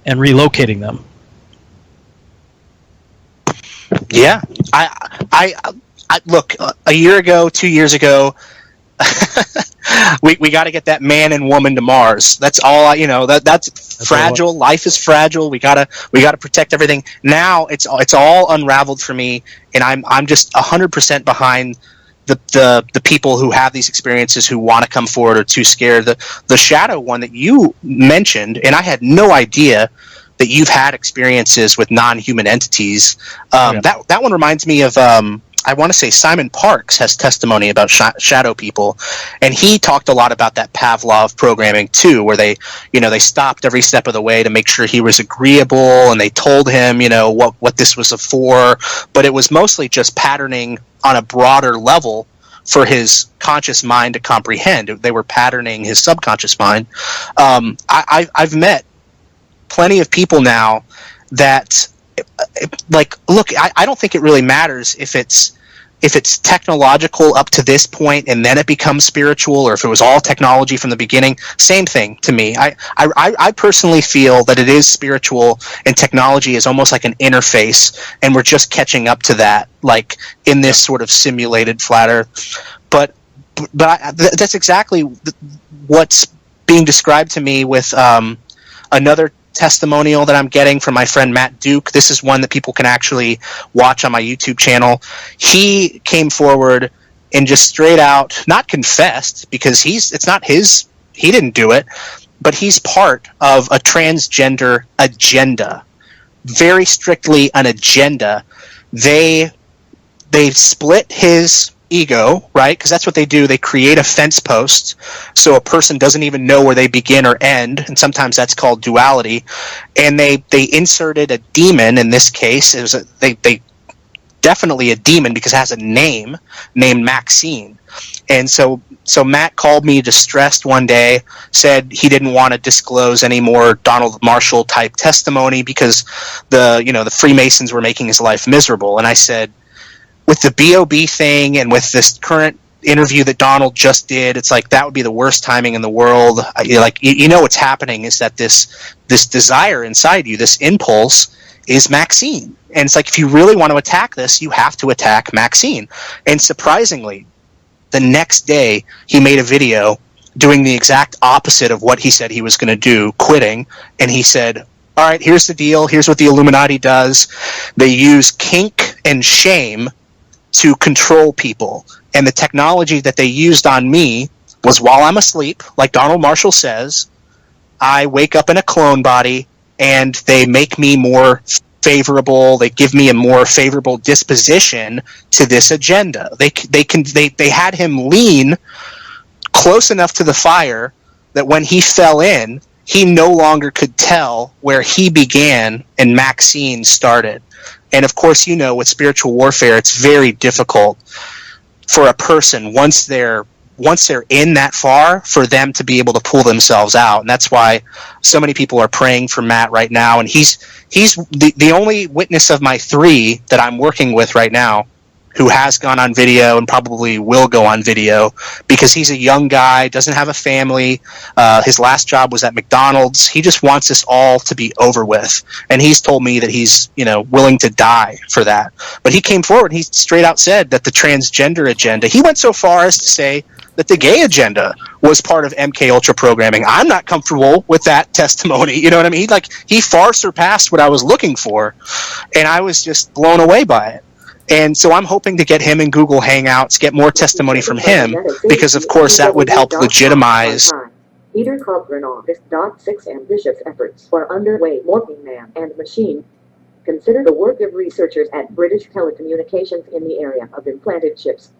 and relocating them? Yeah, I look, a year ago, 2 years ago, we got to get that man and woman to Mars. That's all. That's fragile. Life is fragile. We gotta protect everything. Now it's all unraveled for me, and I'm just 100% behind the people who have these experiences, who want to come forward, or too scared. The shadow one that you mentioned, and I had no idea that you've had experiences with non-human entities. That one reminds me of. I want to say Simon Parks has testimony about shadow people, and he talked a lot about that Pavlov programming too, where they stopped every step of the way to make sure he was agreeable, and they told him, what this was for, but it was mostly just patterning on a broader level for his conscious mind to comprehend. They were patterning his subconscious mind. I've met plenty of people now that, look, I don't think it really matters if it's technological up to this point and then it becomes spiritual, or if it was all technology from the beginning. Same thing to me. I personally feel that it is spiritual, and technology is almost like an interface, and we're just catching up to that, like in this sort of simulated flat Earth. But that's exactly what's being described to me with another testimonial that I'm getting from my friend Matt Duke. This is one that people can actually watch on my YouTube channel. He came forward and just straight out, not confessed, because he didn't do it, but he's part of a transgender agenda. Very strictly an agenda. They split his ego, right? Because that's what they do. They create a fence post so a person doesn't even know where they begin or end, and sometimes that's called duality. And they inserted a demon. In this case, it was they definitely a demon because it has a name named Maxine. And so Matt called me distressed one day, said he didn't want to disclose any more Donald Marshall type testimony because the Freemasons were making his life miserable. And I said, with the BOB thing and with this current interview that Donald just did, it's like that would be the worst timing in the world. What's happening is that this desire inside you, this impulse, is Maxine. And it's like, if you really want to attack this, you have to attack Maxine. And surprisingly, the next day he made a video doing the exact opposite of what he said he was going to do, quitting. And he said, all right, here's the deal. Here's what the Illuminati does. They use kink and shame to control people, and the technology that they used on me was while I'm asleep, like Donald Marshall says, I wake up in a clone body, and they make me more favorable. They give me a more favorable disposition to this agenda. They had him lean close enough to the fire that when he fell in, he no longer could tell where he began and Maxine started. And of course, with spiritual warfare, it's very difficult for a person once they're in that far for them to be able to pull themselves out. And that's why so many people are praying for Matt right now. And he's the only witness of my 3 that I'm working with right now who has gone on video and probably will go on video, because he's a young guy, doesn't have a family. His last job was at McDonald's. He just wants this all to be over with. And he's told me that he's, willing to die for that. But he came forward and he straight out said that the transgender agenda, he went so far as to say that the gay agenda was part of MK Ultra programming. I'm not comfortable with that testimony. You know what I mean? He far surpassed what I was looking for, and I was just blown away by it. And so I'm hoping to get him in Google Hangouts, get more testimony from him, because of course that would help legitimize. Peter Cochrane Office. 6 ambitious efforts are underway. Morphing man and machine. Consider the work of researchers at British Telecommunications in the area of implanted chips.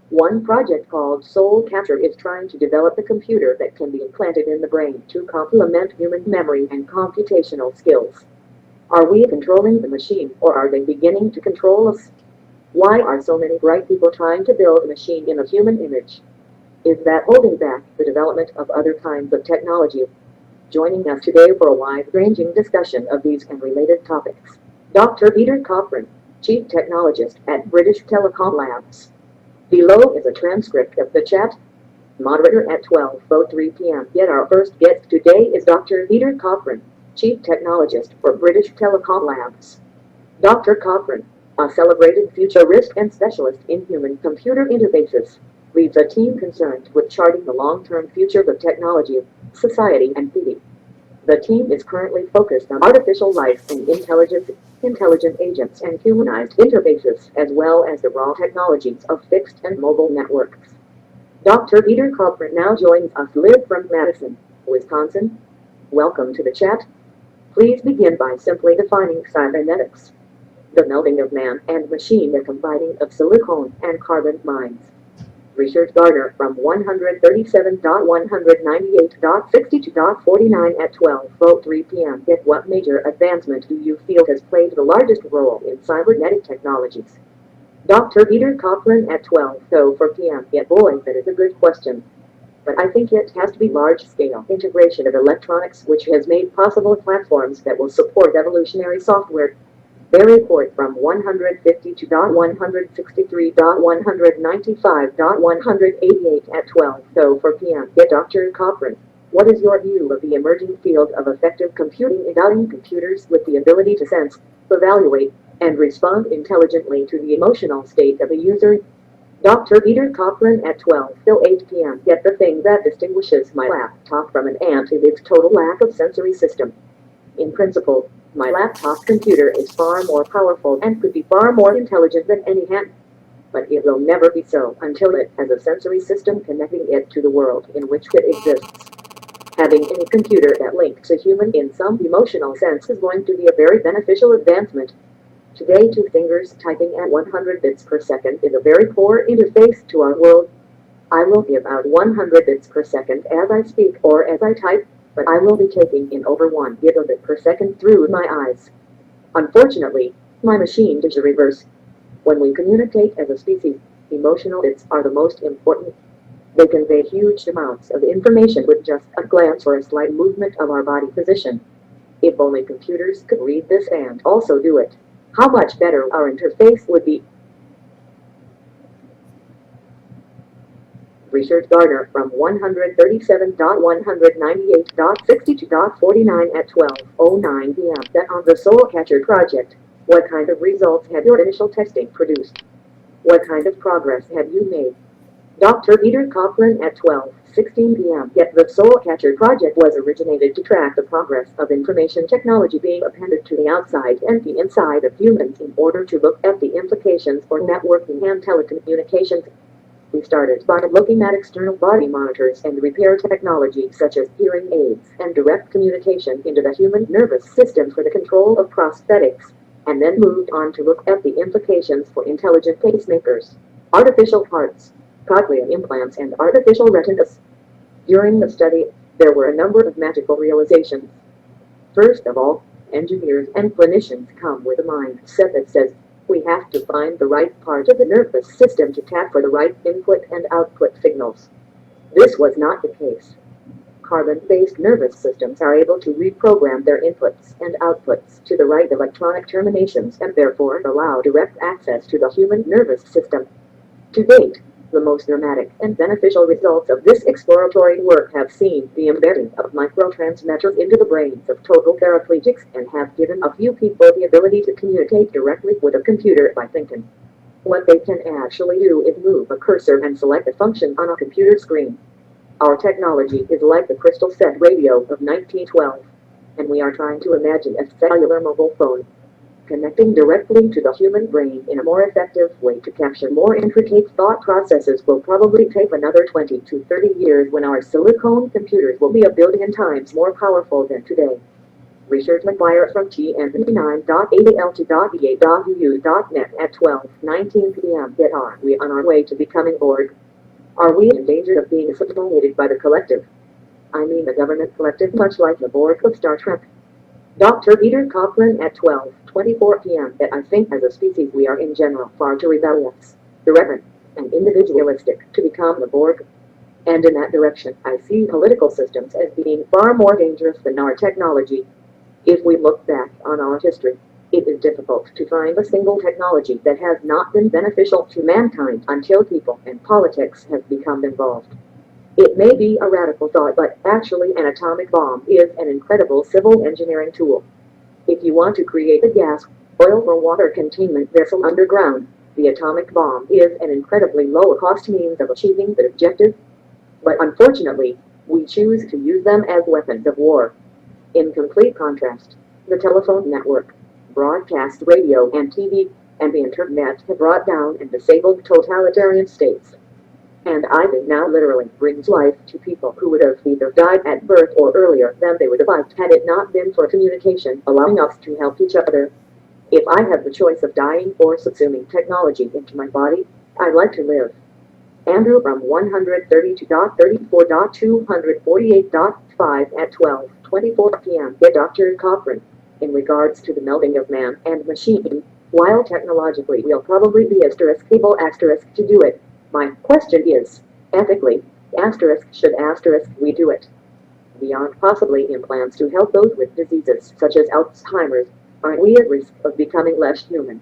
One project called Soul Capture is trying to develop a computer that can be implanted in the brain to complement human memory and computational skills. Are we controlling the machine, or are they beginning to control us? Why are so many bright people trying to build a machine in a human image? Is that holding back the development of other kinds of technology? Joining us today for a wide-ranging discussion of these and related topics, Dr. Peter Cochrane, Chief Technologist at British Telecom Labs. Below is a transcript of the chat. Moderator at 12:03 p.m. Yet our first guest today is Dr. Peter Cochrane, Chief Technologist for British Telecom Labs. Dr. Cochrane, a celebrated futurist and specialist in human-computer interfaces, leads a team concerned with charting the long-term future of technology, society, and beauty. The team is currently focused on artificial life and intelligent agents and humanized interfaces, as well as the raw technologies of fixed and mobile networks. Dr. Peter Cochrane now joins us live from Madison, Wisconsin. Welcome to the chat. Please begin by simply defining cybernetics. The melding of man and machine, the combining of silicon and carbon minds. Richard Gardner from 137.198.62.49 at 12:03 p.m. At what major advancement do you feel has played the largest role in cybernetic technologies? Dr. Peter Cochrane at 12:04 p.m. Yeah, boy, that is a good question. But I think it has to be large-scale integration of electronics, which has made possible platforms that will support evolutionary software. Their report from 152.163.195.188 at 12:04 p.m. Yeah, Dr. Cochrane, what is your view of the emerging field of effective computing, endowing computers with the ability to sense, evaluate, and respond intelligently to the emotional state of a user? Dr. Peter Cochrane at 12:08 p.m. Yet the thing that distinguishes my laptop from an ant is its total lack of sensory system. In principle, my laptop computer is far more powerful and could be far more intelligent than any hand. But it will never be so until it has a sensory system connecting it to the world in which it exists. Having any computer that links a human in some emotional sense is going to be a very beneficial advancement. Today, two fingers typing at 100 bits per second is a very poor interface to our world. I will be about 100 bits per second as I speak or as I type, but I will be taking in over 1 gigabit per second through my eyes. Unfortunately, my machine does the reverse. When we communicate as a species, emotional bits are the most important. They convey huge amounts of information with just a glance or a slight movement of our body position. If only computers could read this and also do it, how much better our interface would be. Richard Gardner from 137.198.62.49 at 12:09 p.m. That on the Soul Catcher project, what kind of results have your initial testing produced? What kind of progress have you made? Dr. Peter Cochrane at 12:16 p.m. Yet the Soul Catcher project was originated to track the progress of information technology being appended to the outside and the inside of humans in order to look at the implications for networking and telecommunications. We started by looking at external body monitors and repair technology such as hearing aids and direct communication into the human nervous system for the control of prosthetics, and then moved on to look at the implications for intelligent pacemakers, artificial hearts, cochlear implants, and artificial retinas. During the study, there were a number of magical realizations. First of all, engineers and clinicians come with a mindset that says, we have to find the right part of the nervous system to tap for the right input and output signals. This was not the case. Carbon-based nervous systems are able to reprogram their inputs and outputs to the right electronic terminations and therefore allow direct access to the human nervous system. To date, the most dramatic and beneficial results of this exploratory work have seen the embedding of microtransmitters into the brains of total paraplegics and have given a few people the ability to communicate directly with a computer by thinking. What they can actually do is move a cursor and select a function on a computer screen. Our technology is like the crystal set radio of 1912, and we are trying to imagine a cellular mobile phone connecting directly to the human brain in a more effective way to capture more intricate thought processes will probably take another 20 to 30 years when our silicon computers will be a billion times more powerful than today. Richard McGuire from tn59.80lt.va.uu.net at 12:19 p.m. Yet are we on our way to becoming Borg? Are we in danger of being assimilated by the collective? I mean the government collective, much like the Borg of Star Trek. Dr. Peter Cochrane at 12:24 p.m. That I think as a species we are in general far too rebellious, irreverent, and individualistic to become the Borg. And in that direction, I see political systems as being far more dangerous than our technology. If we look back on our history, it is difficult to find a single technology that has not been beneficial to mankind until people and politics have become involved. It may be a radical thought, but actually an atomic bomb is an incredible civil engineering tool. If you want to create a gas, oil, or water containment vessel underground, the atomic bomb is an incredibly low-cost means of achieving the objective. But unfortunately, we choose to use them as weapons of war. In complete contrast, the telephone network, broadcast radio and TV, and the internet have brought down and disabled totalitarian states. And I think now literally brings life to people who would have either died at birth or earlier than they would have liked had it not been for communication allowing us to help each other. If I have the choice of dying or subsuming technology into my body, I'd like to live. Andrew from 132.34.248.5 at 12:24 p.m. Get Dr. Cochran. In regards to the melding of man and machine, while technologically we'll probably be able to do it, my question is, ethically, should we do it? Beyond possibly implants to help those with diseases such as Alzheimer's, aren't we at risk of becoming less human?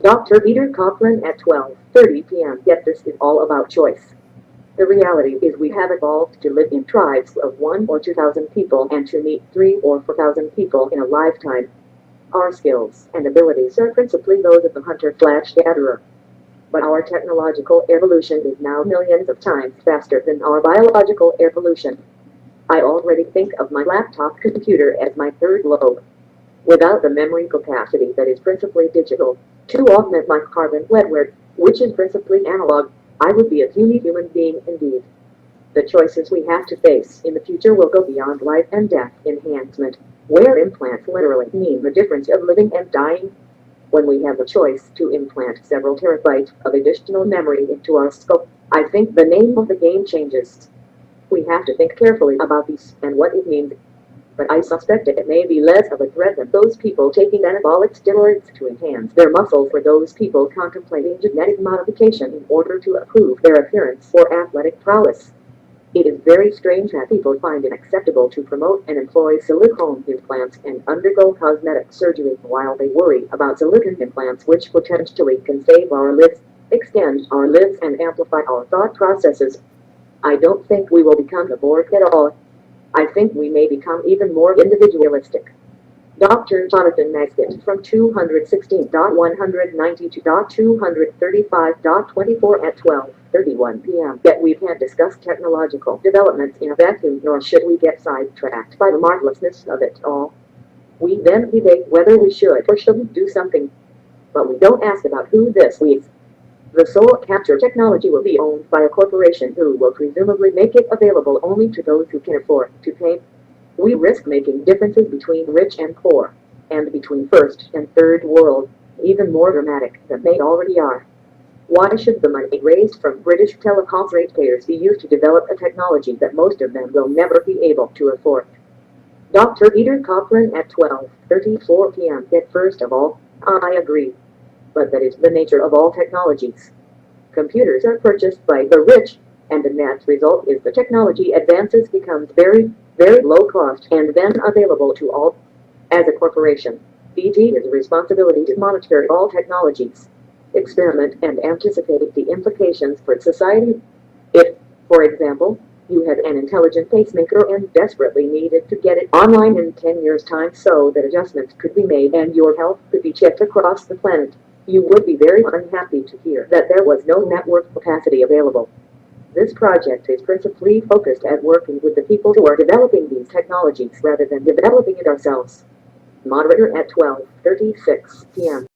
Dr. Peter Cochran at 12:30 p.m. Yet this is all about choice. The reality is we have evolved to live in tribes of 1 or 2,000 people and to meet 3 or 4,000 people in a lifetime. Our skills and abilities are principally those of the hunter-gatherer. But our technological evolution is now millions of times faster than our biological evolution. I already think of my laptop computer as my third lobe. Without the memory capacity that is principally digital, to augment my carbon wetware, which is principally analog, I would be a puny human being indeed. The choices we have to face in the future will go beyond life and death enhancement, where implants literally mean the difference of living and dying. When we have the choice to implant several terabytes of additional memory into our skull, I think the name of the game changes. We have to think carefully about this and what it means. But I suspect it may be less of a threat than those people taking anabolic steroids to enhance their muscles or those people contemplating genetic modification in order to improve their appearance or athletic prowess. It is very strange that people find it acceptable to promote and employ silicone implants and undergo cosmetic surgery while they worry about silicone implants which potentially can save our lives, extend our lives, and amplify our thought processes. I don't think we will become the Borg at all. I think we may become even more individualistic. Dr. Jonathan Nesbitt from 216.192.235.24 at 12:31 p.m. Yet we can't discuss technological developments in a vacuum, nor should we get sidetracked by the marvelousness of it all. We then debate whether we should or shouldn't do something, but we don't ask about who this leads. The soul capture technology will be owned by a corporation who will presumably make it available only to those who can afford to pay. We risk making differences between rich and poor, and between first and third world, even more dramatic than they already are. Why should the money raised from British telecoms ratepayers be used to develop a technology that most of them will never be able to afford? Dr. Peter Cochran at 12:34 p.m. Yet first of all, I agree. But that is the nature of all technologies. Computers are purchased by the rich, and the net result is the technology advances becomes very, very low cost and then available to all. As a corporation, BT has a responsibility to monitor all technologies, experiment, and anticipate the implications for society. If, for example, you had an intelligent pacemaker and desperately needed to get it online in 10 years' time so that adjustments could be made and your health could be checked across the planet, you would be very unhappy to hear that there was no network capacity available. This project is principally focused at working with the people who are developing these technologies rather than developing it ourselves. Moderator at 12:36 p.m.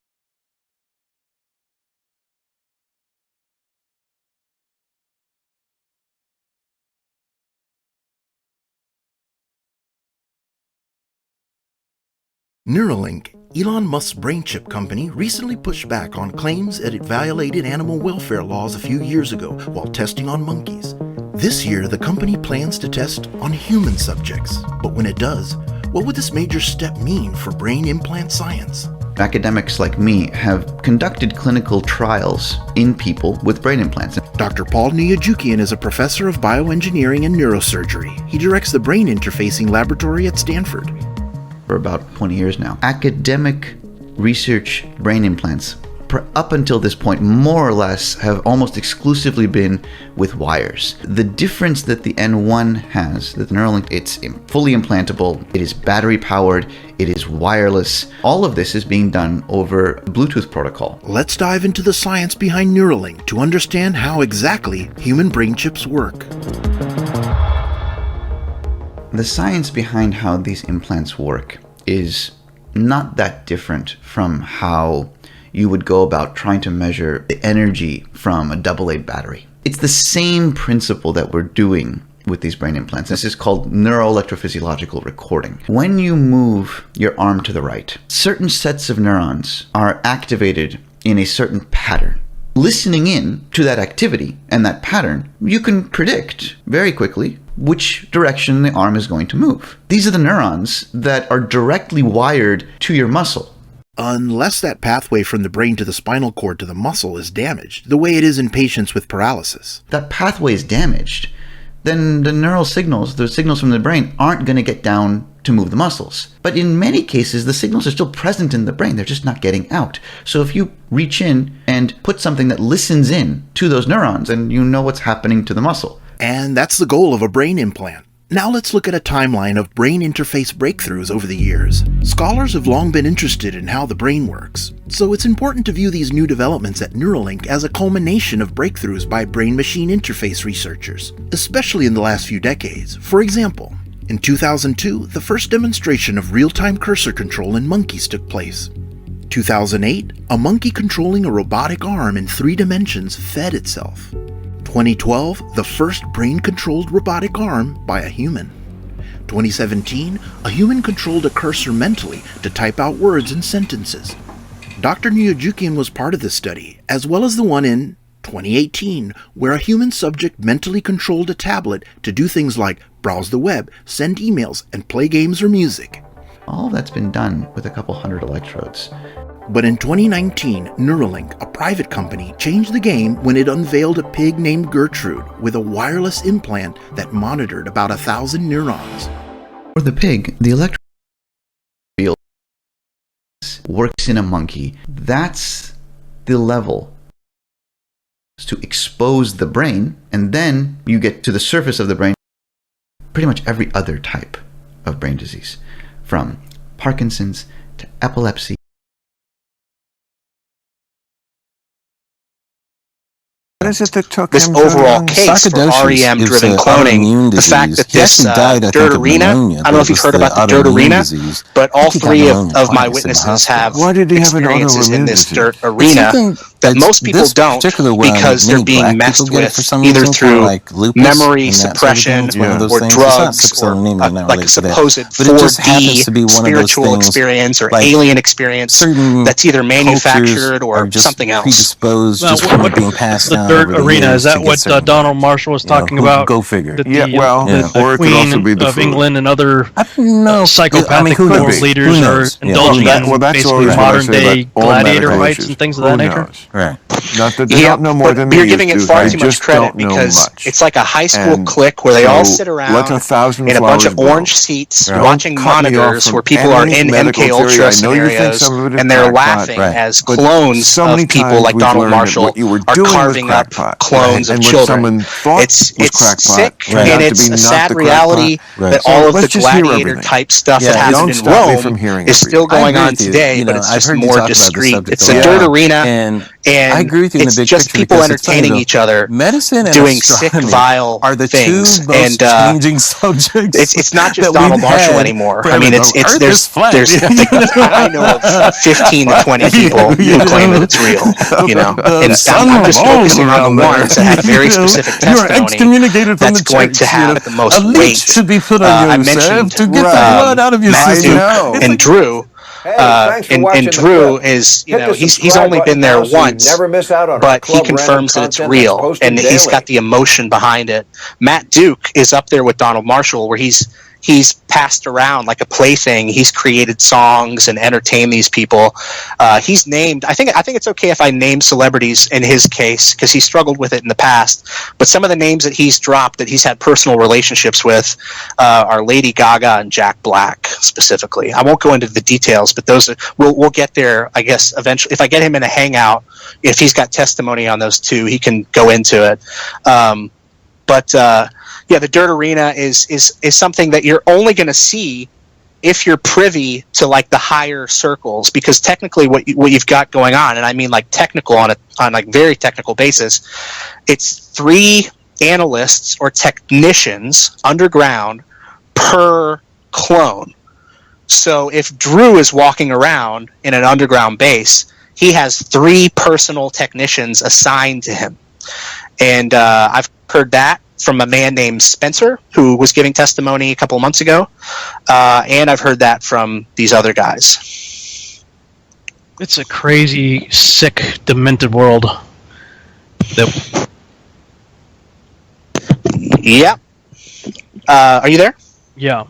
Neuralink, Elon Musk's brain chip company, recently pushed back on claims that it violated animal welfare laws a few years ago while testing on monkeys. This year, the company plans to test on human subjects. But when it does, what would this major step mean for brain implant science? Academics like me have conducted clinical trials in people with brain implants. Dr. Paul Niajukian is a professor of bioengineering and neurosurgery. He directs the brain interfacing laboratory at Stanford. For about 20 years now. Academic research brain implants, up until this point, more or less, have almost exclusively been with wires. The difference that the N1 has, that the Neuralink, it's fully implantable, it is battery powered, it is wireless. All of this is being done over Bluetooth protocol. Let's dive into the science behind Neuralink to understand how exactly human brain chips work. The science behind how these implants work is not that different from how you would go about trying to measure the energy from a AA battery. It's the same principle that we're doing with these brain implants. This is called neuroelectrophysiological recording. When you move your arm to the right, certain sets of neurons are activated in a certain pattern. Listening in to that activity and that pattern, you can predict very quickly which direction the arm is going to move. These are the neurons that are directly wired to your muscle. Unless that pathway from the brain to the spinal cord to the muscle is damaged, the way it is in patients with paralysis. That pathway is damaged, then the neural signals, the signals from the brain, aren't going to get down to move the muscles. But in many cases, the signals are still present in the brain. They're just not getting out. So if you reach in and put something that listens in to those neurons, and you know what's happening to the muscle. And that's the goal of a brain implant. Now let's look at a timeline of brain interface breakthroughs over the years. Scholars have long been interested in how the brain works, so it's important to view these new developments at Neuralink as a culmination of breakthroughs by brain-machine interface researchers, especially in the last few decades. For example, in 2002, the first demonstration of real-time cursor control in monkeys took place. 2008, a monkey controlling a robotic arm in 3 dimensions fed itself. 2012, the first brain-controlled robotic arm by a human. 2017, a human controlled a cursor mentally to type out words and sentences. Dr. Nyojukian was part of this study, as well as the one in 2018, where a human subject mentally controlled a tablet to do things like browse the web, send emails, and play games or music. All that's been done with a couple hundred electrodes. But in 2019, Neuralink, a private company, changed the game when it unveiled a pig named Gertrude with a wireless implant that monitored about 1,000 neurons. For the pig, the electric field works in a monkey. That's the level to expose the brain, and then you get to the surface of the brain pretty much every other type of brain disease, from Parkinson's to epilepsy. What is it that took this him overall case for REM-driven cloning, the fact that this dirt arena, I don't know if you've heard about the dirt arena, but all 3 of my witnesses have experiences in this dirt arena that most people don't, because they're being messed with either through memory suppression or drugs or like a supposed 4D spiritual experience or alien experience that's either manufactured or something else. Being passed down. Dirt arena, is that what Donald Marshall was talking about? Go figure. The Queen of England and other psychopathic world leaders are indulging in basically modern day gladiator fights and things of that nature. Right. Not that they don't know more than you're giving it far too much credit because it's like a high school clique where they all sit around in a bunch of orange seats watching monitors where people are in MK Ultra scenarios and they're laughing as clones of people like Donald Marshall are carving up clones of children. It's sick and it's a sad reality that all of the gladiator type stuff that happened in Rome is still going on today, but it's just more discreet. It's a dirt arena, and I agree with you in the big just picture people entertaining each other, medicine and doing sick, vile are the things, two most changing subjects. It's not just Donald Marshall anymore. I mean, there's I know of 15 to 20 people who claim that it's real. You know, and I'm just focusing on the ones that have very specific testimony that's going to have the most weight. I mentioned to get the blood out of your system. And Drew. And Drew is, you know, he's only been there once, but he confirms that it's real, and he's got the emotion behind it. Matt Duke is up there with Donald Marshall, where he's passed around like a plaything. He's created songs and entertained these people. He's named. I think it's okay if I name celebrities in his case because he struggled with it in the past. But some of the names that he's dropped that he's had personal relationships with are Lady Gaga and Jack Black specifically. I won't go into the details, but those we'll get there. I guess eventually, if I get him in a hangout, if he's got testimony on those 2, he can go into it. Yeah, the dirt arena is something that you're only going to see if you're privy to like the higher circles, because technically what you've got going on, and I mean like technical on like very technical basis, it's 3 analysts or technicians underground per clone. So if Drew is walking around in an underground base, he has 3 personal technicians assigned to him, and I've heard that from a man named Spencer, who was giving testimony a couple of months ago, and I've heard that from these other guys. It's a crazy, sick, demented world. Yep. Are you there? Yeah.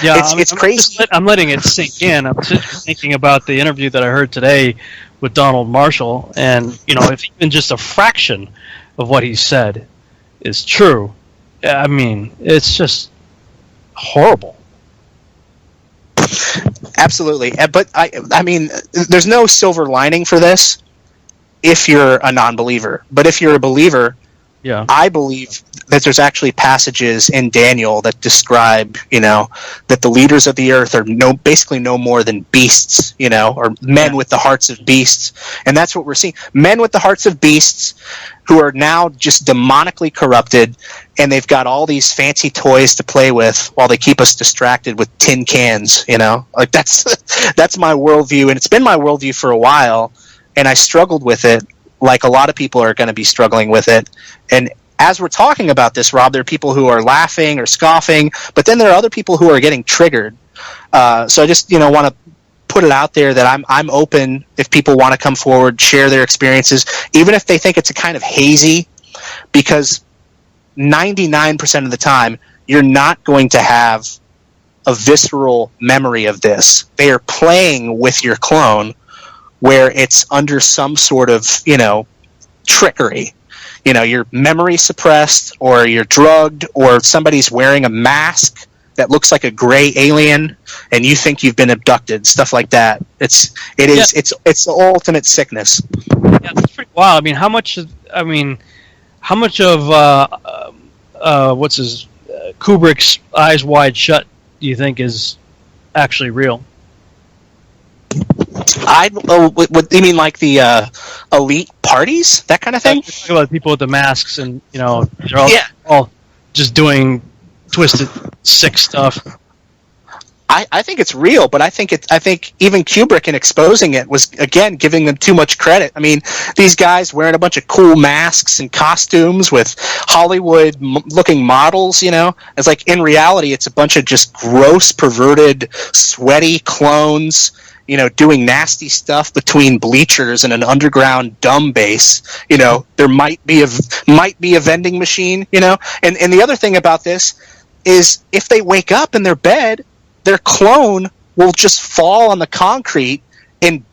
Yeah, it's crazy. I'm letting it sink in. I'm just thinking about the interview that I heard today with Donald Marshall, and if even just a fraction of what he said is true, I mean, it's just horrible. Absolutely, but I mean, there's no silver lining for this if you're a non-believer. But if you're a believer, yeah, I believe that there's actually passages in Daniel that describe, that the leaders of the earth are basically no more than beasts, or men with the hearts of beasts. And that's what we're seeing. Men with the hearts of beasts who are now just demonically corrupted, and they've got all these fancy toys to play with while they keep us distracted with tin cans, Like that's my worldview, and it's been my worldview for a while, and I struggled with it like a lot of people are going to be struggling with it. And as we're talking about this, Rob, there are people who are laughing or scoffing, but then there are other people who are getting triggered. So I just, want to put it out there that I'm open if people want to come forward, share their experiences, even if they think it's a kind of hazy, because 99% of the time, you're not going to have a visceral memory of this. They are playing with your clone where it's under some sort of, trickery. Your memory suppressed, or you're drugged, or somebody's wearing a mask that looks like a gray alien, and you think you've been abducted. Stuff like that. It's the ultimate sickness. Yeah, that's pretty wild. I mean, how much of Kubrick's Eyes Wide Shut do you think is actually real? What do you mean, like the elite parties, that kind of thing? You're talking about people with the masks, and they're all just doing twisted, sick stuff. I think it's real, but I think even Kubrick, in exposing it, was again giving them too much credit. I mean, these guys wearing a bunch of cool masks and costumes with Hollywood-looking models. It's like in reality, it's a bunch of just gross, perverted, sweaty clones. Doing nasty stuff between bleachers and an underground dumb base. There might be a vending machine. And the other thing about this is if they wake up in their bed, their clone will just fall on the concrete and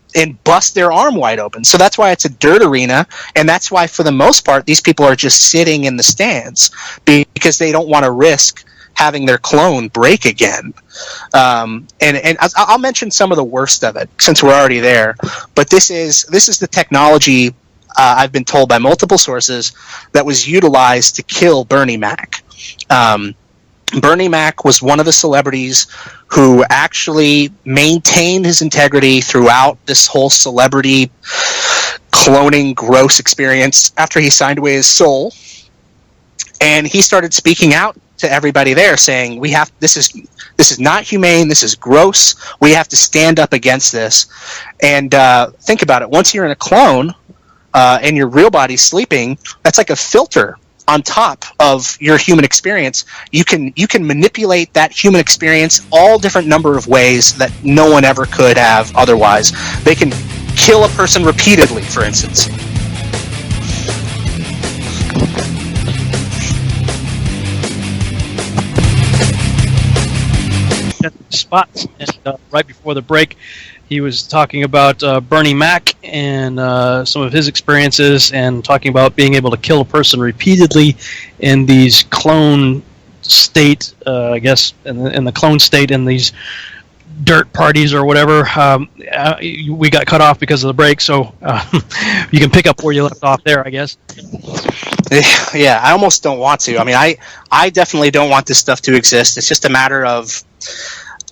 bust their arm wide open. So that's why it's a dirt arena, and that's why for the most part these people are just sitting in the stands because they don't want to risk having their clone break again. And I'll mention some of the worst of it since we're already there. But this is the technology I've been told by multiple sources that was utilized to kill Bernie Mac. Bernie Mac was one of the celebrities who actually maintained his integrity throughout this whole celebrity cloning gross experience after he signed away his soul. And he started speaking out to everybody there, saying, this is not humane, this is gross, we have to stand up against this. And think about it, once you're in a clone and your real body's sleeping, that's like a filter on top of your human experience. You can manipulate that human experience all different number of ways that no one ever could have otherwise. They can kill a person repeatedly, for instance. Spots, and right before the break, he was talking about Bernie Mac and some of his experiences, and talking about being able to kill a person repeatedly in these clone state, I guess, in the clone state, in these dirt parties or whatever. We got cut off because of the break, so you can pick up where you left off there, I guess. Yeah, I almost don't want to. I mean, I definitely don't want this stuff to exist. It's just a matter of,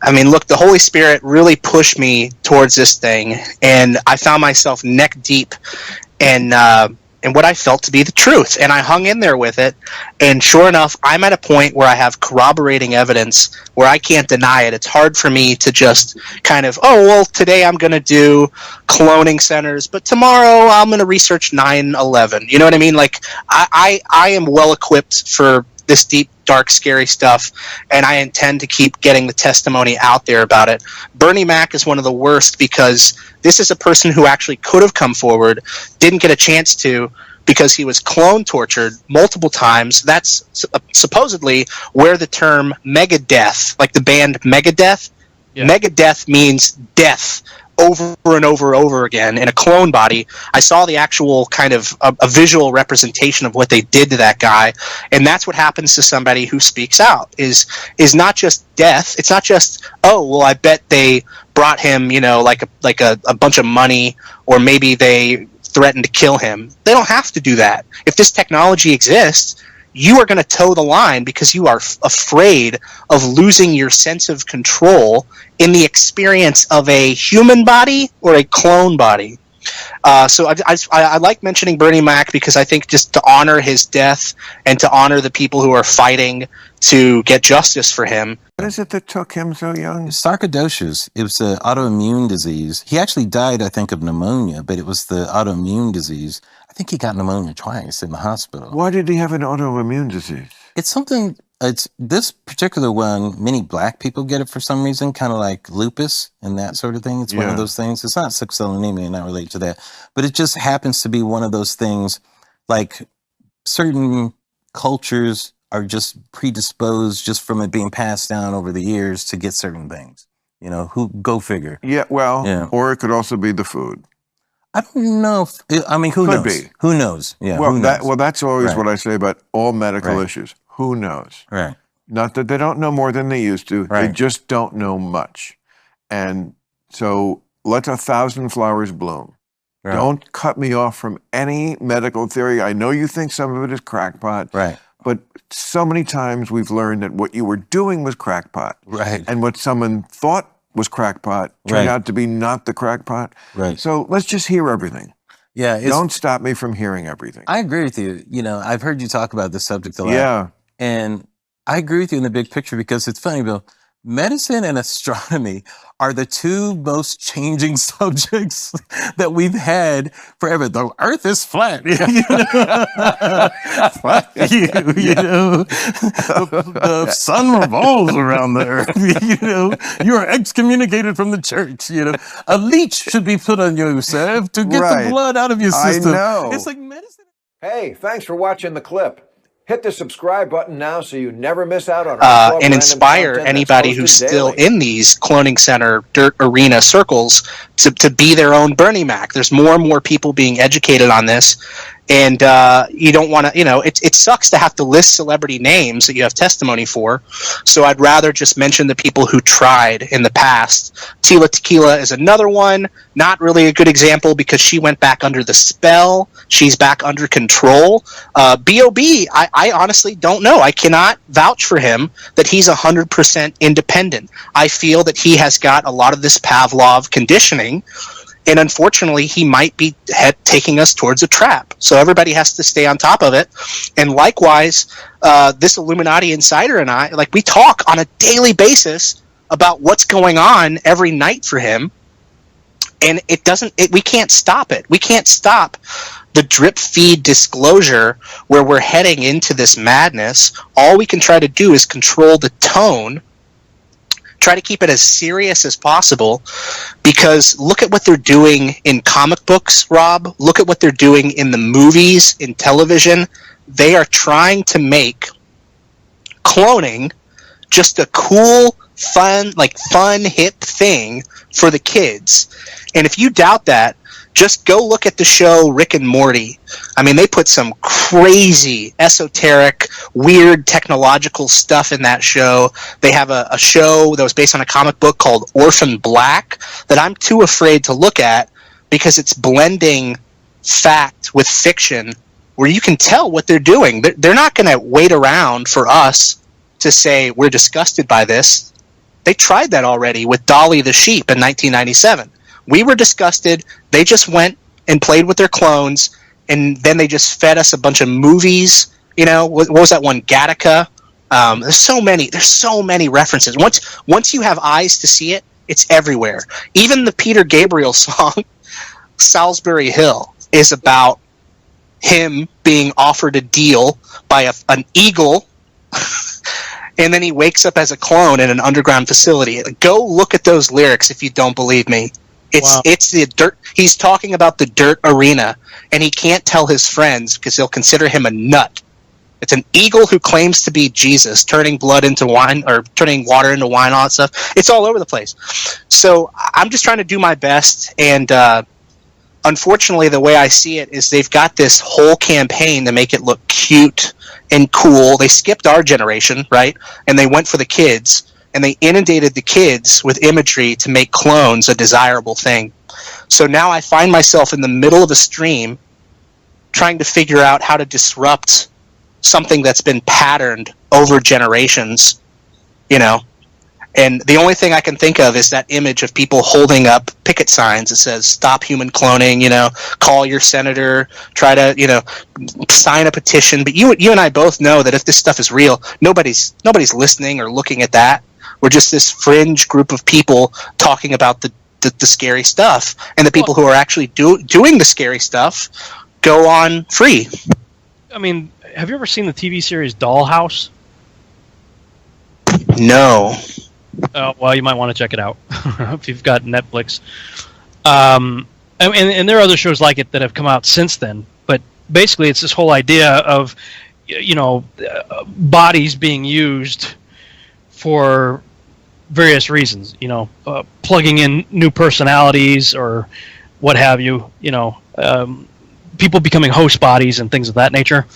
look, the Holy Spirit really pushed me towards this thing, and I found myself neck deep in and what I felt to be the truth. And I hung in there with it. And sure enough, I'm at a point where I have corroborating evidence where I can't deny it. It's hard for me to just kind of, oh, well, today I'm going to do cloning centers, but tomorrow I'm going to research 9/11. You know what I mean? Like, I am well equipped for this deep, dark, scary stuff, and I intend to keep getting the testimony out there about it. Bernie Mac is one of the worst because this is a person who actually could have come forward, didn't get a chance to, because he was clone tortured multiple times. That's supposedly where the term Megadeth, like the band Megadeth, Megadeth means death over and over and over again in a clone body. I saw the actual kind of a visual representation of what they did to that guy, and that's what happens to somebody who speaks out, is not just death. It's not just, oh, well, I bet they brought him, you know, like a bunch of money, or maybe they threatened to kill him. They don't have to do that. If this technology exists, you are going to toe the line because you are afraid of losing your sense of control in the experience of a human body or a clone body. So I like mentioning Bernie Mac because I think just to honor his death and to honor the people who are fighting to get justice for him. What is it that took him so young? Sarcoidosis. It was an autoimmune disease. He actually died, I think, of pneumonia, but it was the autoimmune disease. I think he got pneumonia twice in the hospital. Why did he have an autoimmune disease? It's something, it's this particular one, many black people get it for some reason, kind of like lupus and that sort of thing. It's one of those things. It's not sickle cell anemia, not related to that, but it just happens to be one of those things, like certain cultures are just predisposed just from it being passed down over the years to get certain things. You know, go figure. Yeah, well, or it could also be the food. I don't know. I mean, who knows? Who knows? Yeah. Well, who knows? That's always what I say about all medical issues. Who knows? Right. Not that they don't know more than they used to. They just don't know much. And so let 1,000 flowers bloom. Right. Don't cut me off from any medical theory. I know you think some of it is crackpot. Right. But so many times we've learned that what you were doing was crackpot. Right. And what someone thought was crackpot turned out to be not the crackpot. Right. So let's just hear everything. Yeah. Don't stop me from hearing everything. I agree with you. You know, I've heard you talk about this subject a lot. Yeah. And I agree with you in the big picture because it's funny, Bill. Medicine and astronomy are the two most changing subjects that we've had forever. The Earth is flat. You know? Fuck you know. The sun revolves around the Earth. You know, you are excommunicated from the church. You know, a leech should be put on yourself to get the blood out of your system. I know. It's like medicine. Hey, thanks for watching the clip. Hit the subscribe button now so you never miss out on our and inspire anybody who's still in these cloning center dirt arena circles to be their own Bernie Mac. There's more and more people being educated on this, and you don't want to, you know, it sucks to have to list celebrity names that you have testimony for, so I'd rather just mention the people who tried in the past. Tila Tequila is another one, not really a good example because she went back under the spell. She's back under control. B.O.B., I honestly don't know. I cannot vouch for him that he's 100% independent. I feel that he has got a lot of this Pavlov conditioning, and unfortunately, he might be taking us towards a trap. So everybody has to stay on top of it. And likewise, this Illuminati insider and I, like, we talk on a daily basis about what's going on every night for him. And we can't stop it. We can't stop the drip feed disclosure where we're heading into this madness. All we can try to do is control the tone, try to keep it as serious as possible, because look at what they're doing in comic books, Rob. Look at what they're doing in the movies, in television. They are trying to make cloning just a cool, fun, hip thing for the kids. And if you doubt that, just go look at the show Rick and Morty. I mean, they put some crazy, esoteric, weird technological stuff in that show. They have a show that was based on a comic book called Orphan Black that I'm too afraid to look at because it's blending fact with fiction where you can tell what they're doing. They're not going to wait around for us to say we're disgusted by this. They tried that already with Dolly the sheep in 1997. We were disgusted. They just went and played with their clones, and then they just fed us a bunch of movies. You know, what was that one, Gattaca? There's so many references. Once you have eyes to see it, it's everywhere. Even the Peter Gabriel song, Salisbury Hill, is about him being offered a deal by an eagle, and then he wakes up as a clone in an underground facility. Go look at those lyrics if you don't believe me. It's the dirt. He's talking about the dirt arena, and he can't tell his friends because they'll consider him a nut. It's an eagle who claims to be Jesus, turning blood into wine, or turning water into wine, all that stuff. It's all over the place. So I'm just trying to do my best, and unfortunately, the way I see it is they've got this whole campaign to make it look cute and cool. They skipped our generation, right? And they went for the kids, and they inundated the kids with imagery to make clones a desirable thing. So now I find myself in the middle of a stream trying to figure out how to disrupt something that's been patterned over generations, you know. And the only thing I can think of is that image of people holding up picket signs that says "Stop human cloning," you know, call your senator, try to, you know, sign a petition. But you and I both know that if this stuff is real, nobody's listening or looking at that. We're just this fringe group of people talking about the scary stuff, and the people who are actually doing the scary stuff go on free. I mean, have you ever seen the TV series Dollhouse? No. Well, you might want to check it out if you've got Netflix. And there are other shows like it that have come out since then. But basically, it's this whole idea of, you know, bodies being used for various reasons. You know, plugging in new personalities or what have you. You know, people becoming host bodies and things of that nature.